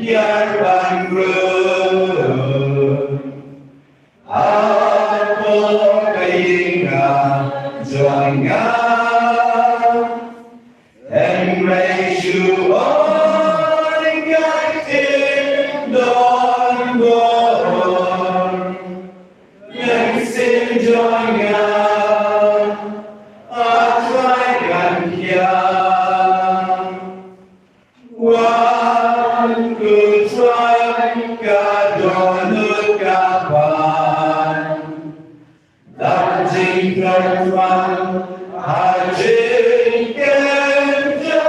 Kiarban Gru, Apol Kayinga, Joinga, Enreju Oingatin, Don Bor, Joinga, Atrai One good try, Gadonut Gapan, Dajing Gadwan, Hajing Genjan.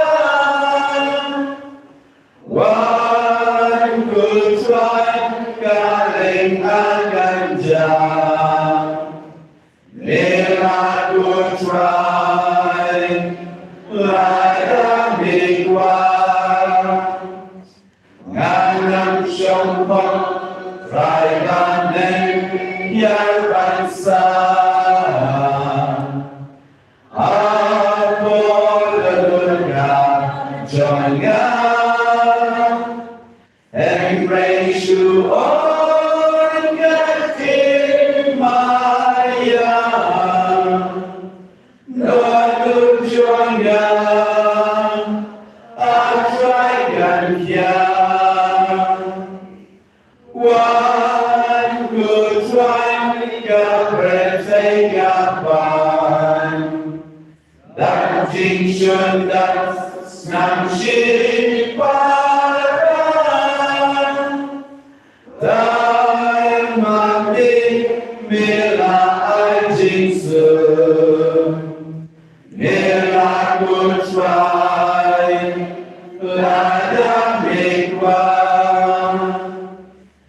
One good try, Galing Aganjan. Mira good try, Radha Megwa, Nganam Shompong, Raibanen, Yarbansa, Apollonia, Joinga, Embrace you all, Gatin Maya. Nadu Joinga, Atrayan Kya. One good try, Gabrete Gapan. Dajing Shundas, Namshin Paran. Dharmati Mila Ajing Sun. Mila good try, Radha Megwa,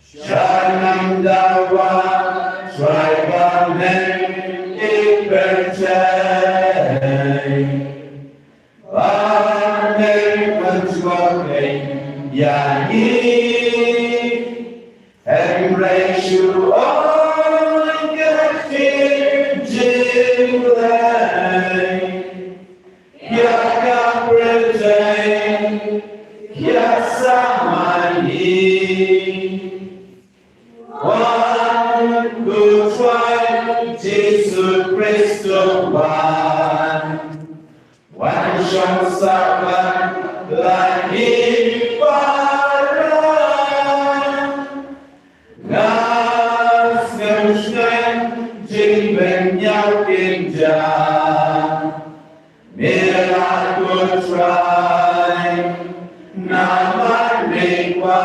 Shanam Dawa, Traibanen, Ibertay, Vanen Panchwake, Yani, Embrace you all, Gatin Jimlay. Yaka Brete, Yasamani. One good try, Jesus Christo one shall serve like him Nas Ngamshkan, Jimben Yakinja. Mira good try, Nama Megwa,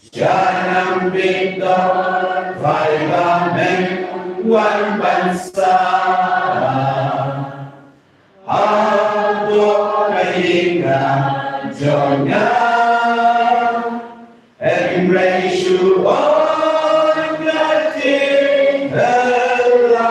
Janam Bindor, Vaibamen, Wan Bansa, Apol Kayinga, Joinga, Embrace you all, Gatin Elam.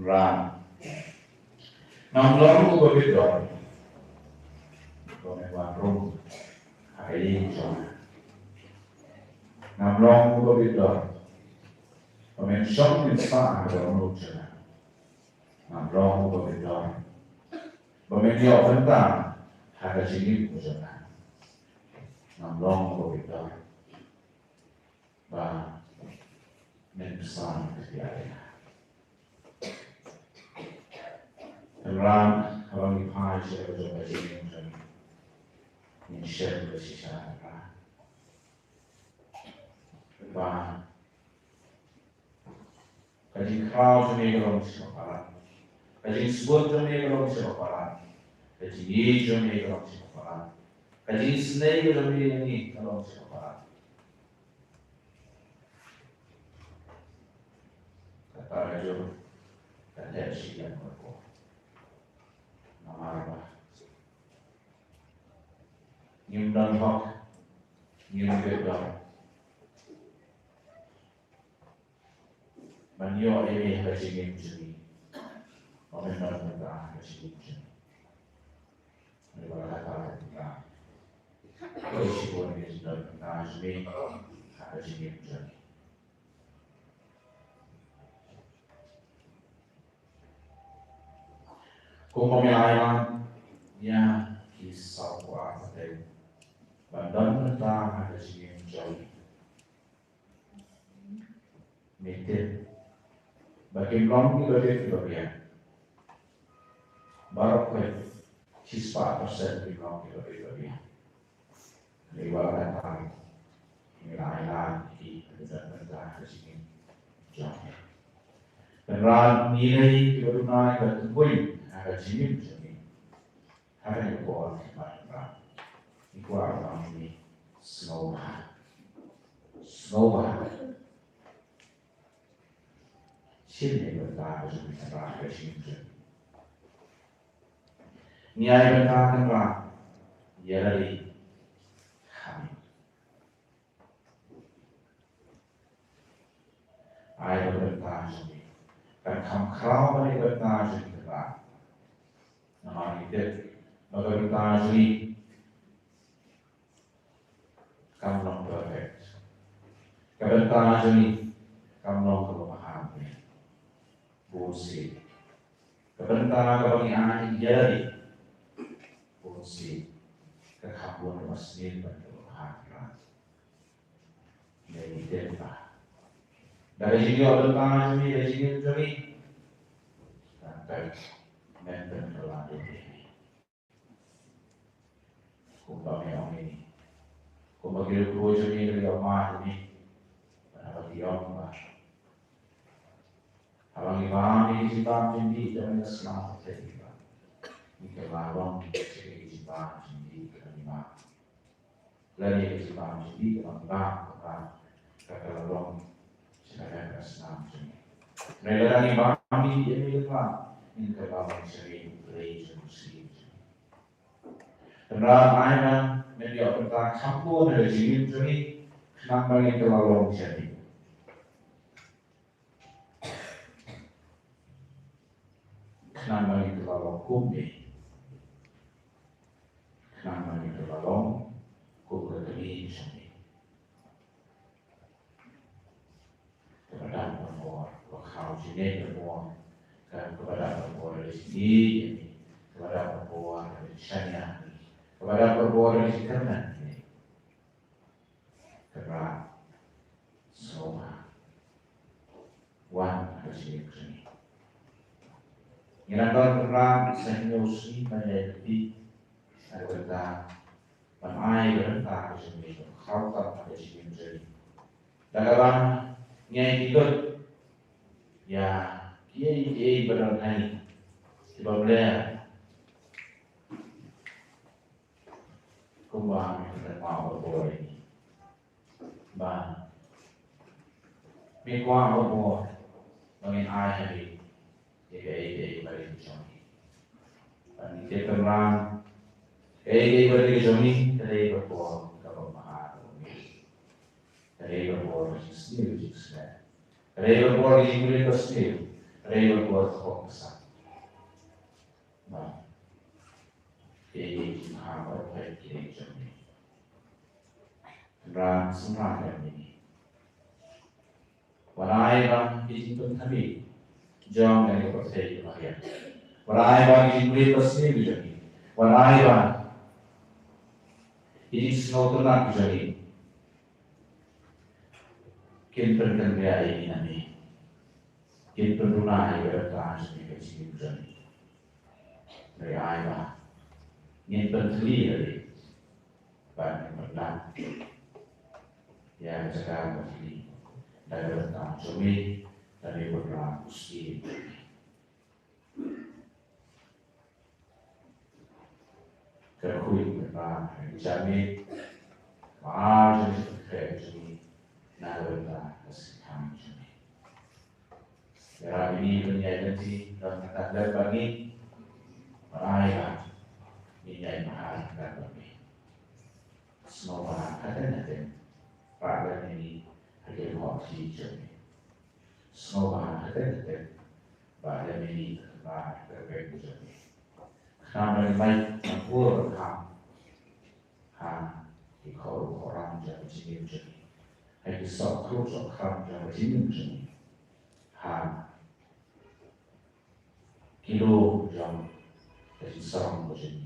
Ram. Nam long ko begitu. Kau warung hari ini. Nam long ko begitu. Kau mention di sana ada orang lucu. Nam long ko begitu. Kau menjawab tentang hari ini lucu. Nam long ko begitu. Bah, menpesan kepada Ram kalau dipakai sebagai bagian dari insyaallah secara bah kaji kau jadi kalau siapa kaji sebut jadi kalau siapa kaji ye jadi kalau siapa kaji senai jadi ini kalau siapa kata raja kata siapa kau Nama Nyum dan hok, nyum gedor. Manyo ini haji nyum juni, omenor mereka haji nyum juni. Mereka kata mereka, kalau siapa yang sudah pernah haji nyum juni. Kung pamilailan niya kisah kuasa tayo. Bandang mereka ada sini jauh. Meter. Bagi belum kita lihat bagian. Baru ke siswa persen di belum kita lihat bagian. Lewat kata pamilailan di bandang mereka ada sini jauh. Dan nilai kebenaran dan tujuan ada sini begini, ada yang buat macam itu apa ini snowball, sini berita begini ada sini begini, niai berita apa, ya dari kami, ayat berita begini, kan kamkrau mereka berita begini. Nama itu, maka kita asli kamu non perfect. Kalau kita asli kamu non kelemahan, bullshit. Kalau kita kebagi anak jadi bullshit. Kekabuan masih berkelemahan. Jadi tidak. Dari sini orang kita asli dari sini jadi sampai mental terlalu tinggi. Kumpulnya orang ini, kumpul kumpul ini dari orang ini, bagi orang bah. Orang ini simpan sendiri jangan selamat jadi bah. Ini orang ini simpan sendiri kami bah. Lagi simpan sendiri kami bah. Kata orang saya senang sendiri. Mereka ini bah kami ini bah. In kebawang sering gereja muslim. Karena ayah media tentang kampung dari sini jadi kenapa ini terlalu jadi. Kenapa ini terlalu kumbi. Kenapa ini terlalu kumbi jadi. Kepada orang wakau sini orang kepada perempuan dari sini, kepada perempuan dari sana, kepada perempuan dari kanan, karena semua wan dari sini. Yang terang senyusi pada di ada ramai berentah di sini, kau tak ada sini jadi. Dalam nyai ikut, ya. Ia berdalai sebab dia kumbang dan mau berboleh, bah, mikuang berboleh, mungkin ayah hari, ia balik joni, dan kita terang, ia balik joni, ia berboleh kalau mahal, ia berboleh. Lord sendiri juga. Rela Lord yang boleh sendiri, rela Lord kau besar. Nah, ini hamba baik ini jadi. Ram semua ini. Warai bang ini pun kami, jom dari percaya kepada. Warai bang ini boleh sendiri jadi. Warai bang ini semua tunan jadi. Kita berkerja ini nanti, kita berdoa agar Tuhan sendiri berjaya. Dari ayah, kita berkeliling, banyak berdoa. Ya sekarang begini, dari berdoa suami, dari berdoa istri. Kerhui berdoa suami, maaf jadi kerja. Nalarlah keselamatan kami. Hari ini menjadi dan tanda bagi perayaan minyak mahal kami. Semoga ada pada ini akan waktu kami. Semoga ada pada ini pada kami. Kami baik mengukur di kau orang jadi sini. Hay sợ khổ sợ khăn cho chính mình rừng hàng kilo trong cái sống của chính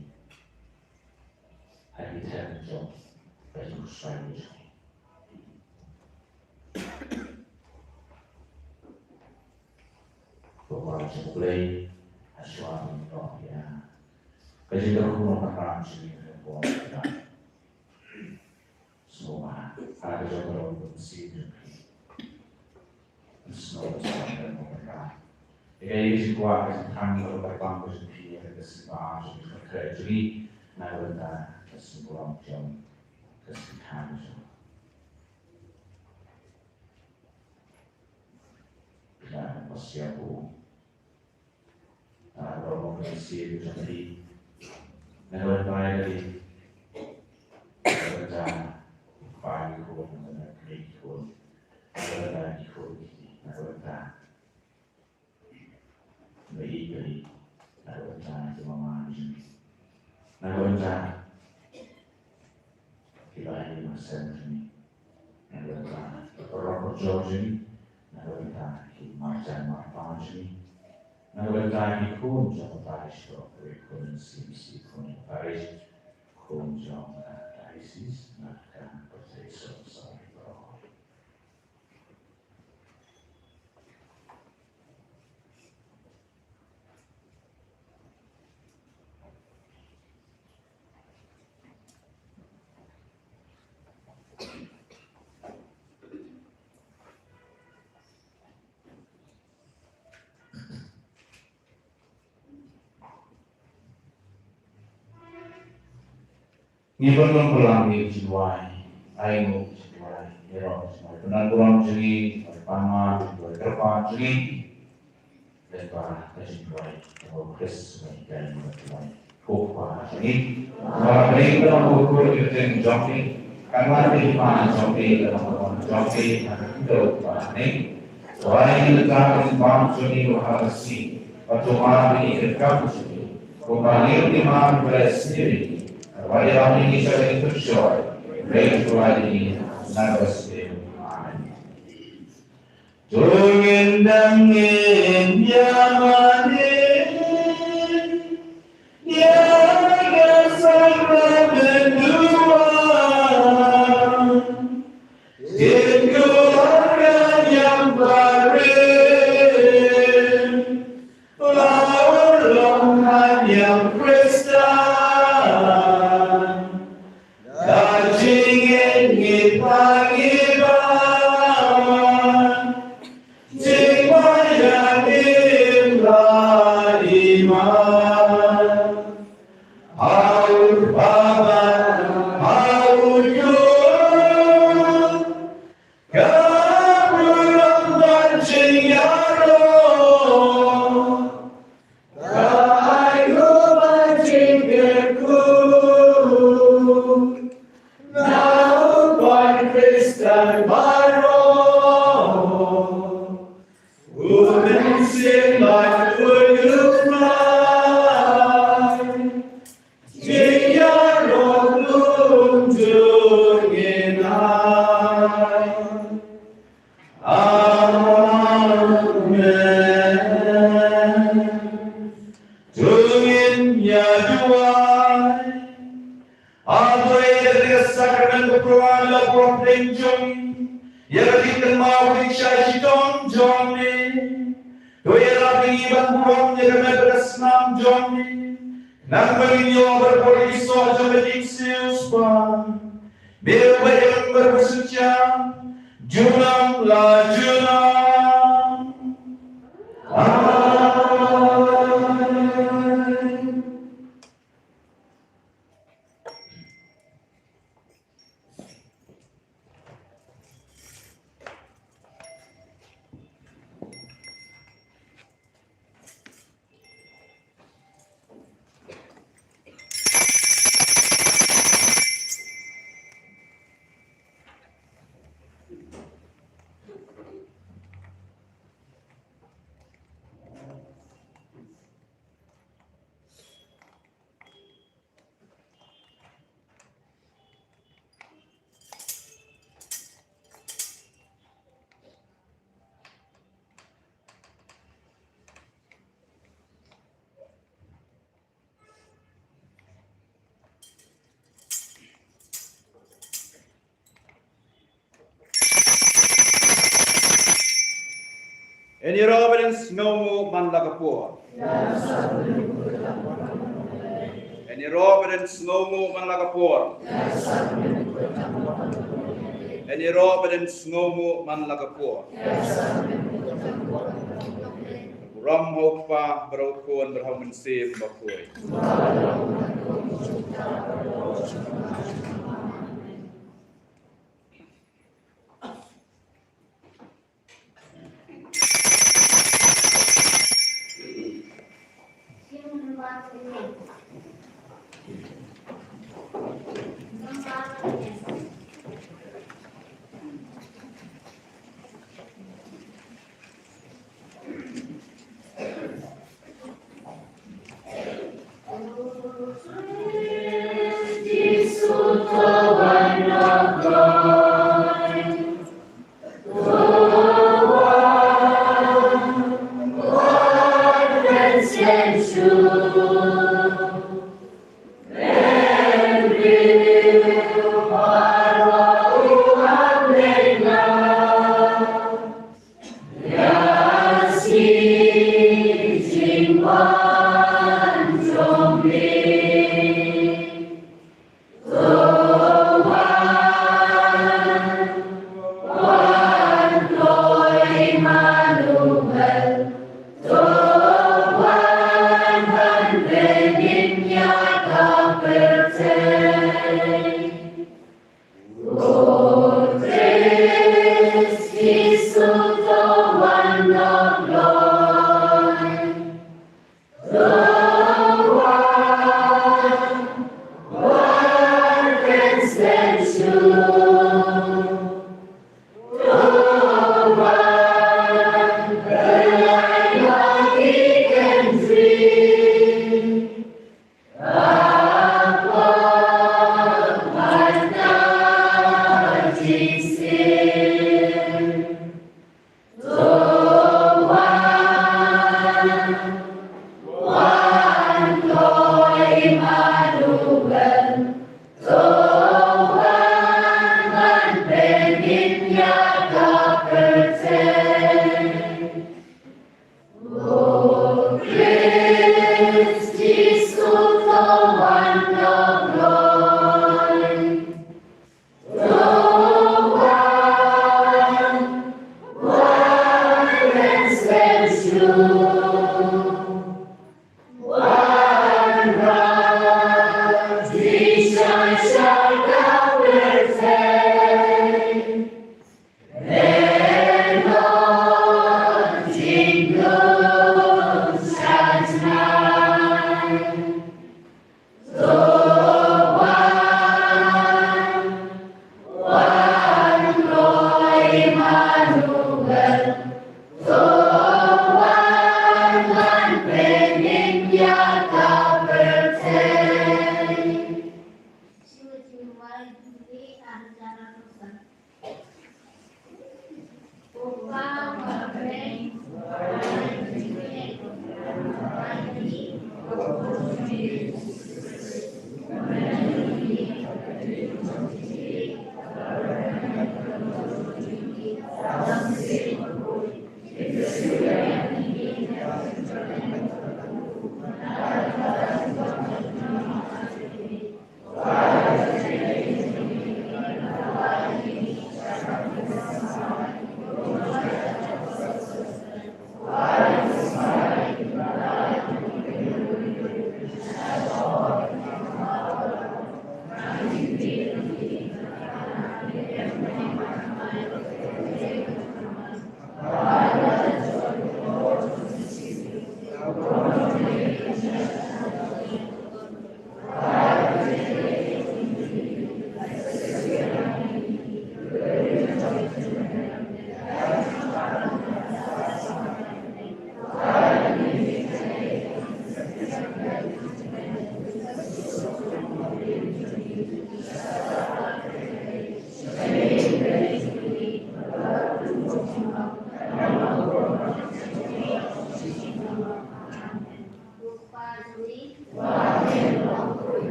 hay bị theo trong cái cuộc sống của chính và qua trong đây hay xóa mình đó ya cái gì đó không có làm gì của mình semua ada orang bersih semua orang bergerak. Jadi semua kami kalau berbangun bersih ada semua jadi kerja nalar semua jam kesehatan. Dan persiapan orang bersih jadi nalar dari kerja Pagi pun, negeri pun, negara pun, negara negeri, negara cuma ini, negara kita ini masih ini, negara orang berjauh ini, negara macam apa ini, negara pun jauh Paris, pun sih pun Paris, pun jauh Paris, macam so sorry, bro. Ni belum pulang di Jiwai, Ainu Jiwai, Hero Jiwai. Benar pulang jadi paman, Jiwai terpan jadi lepas Jiwai, kalau Chris dan Jiwai. Kupa jadi, kalau mereka mengukur kita joki, karena di mana joki dalam joki itu ini, soalnya kita harus jadi harusnya, waktu mana ini kita jadi, kembali di mana bersendiri. Wajah ini saya itu joy, baik ini nafas Amen. Jungin dangin yamanin, yaga sama berdua, di keluarga yang barin, lawan yang Kristen. Kristen, my Lord. sing like would you fly? Jaya Rohum Jungin Amen. Jungin Yaduai. Adoy dari sakramen keperluan lapor penjong, ya kita mau dicari jong jong ni, doy rapi iban pulang ya kena beresnam jong ni, nang menginyo berpolisi jom berdiksis pan, biar bayang bersucian, junam la junam. Amen. Any evidence no man lagapur. Any evidence no man lagapur. Any evidence no man lagapur. Ram hopa berokon berhamun save bakoi.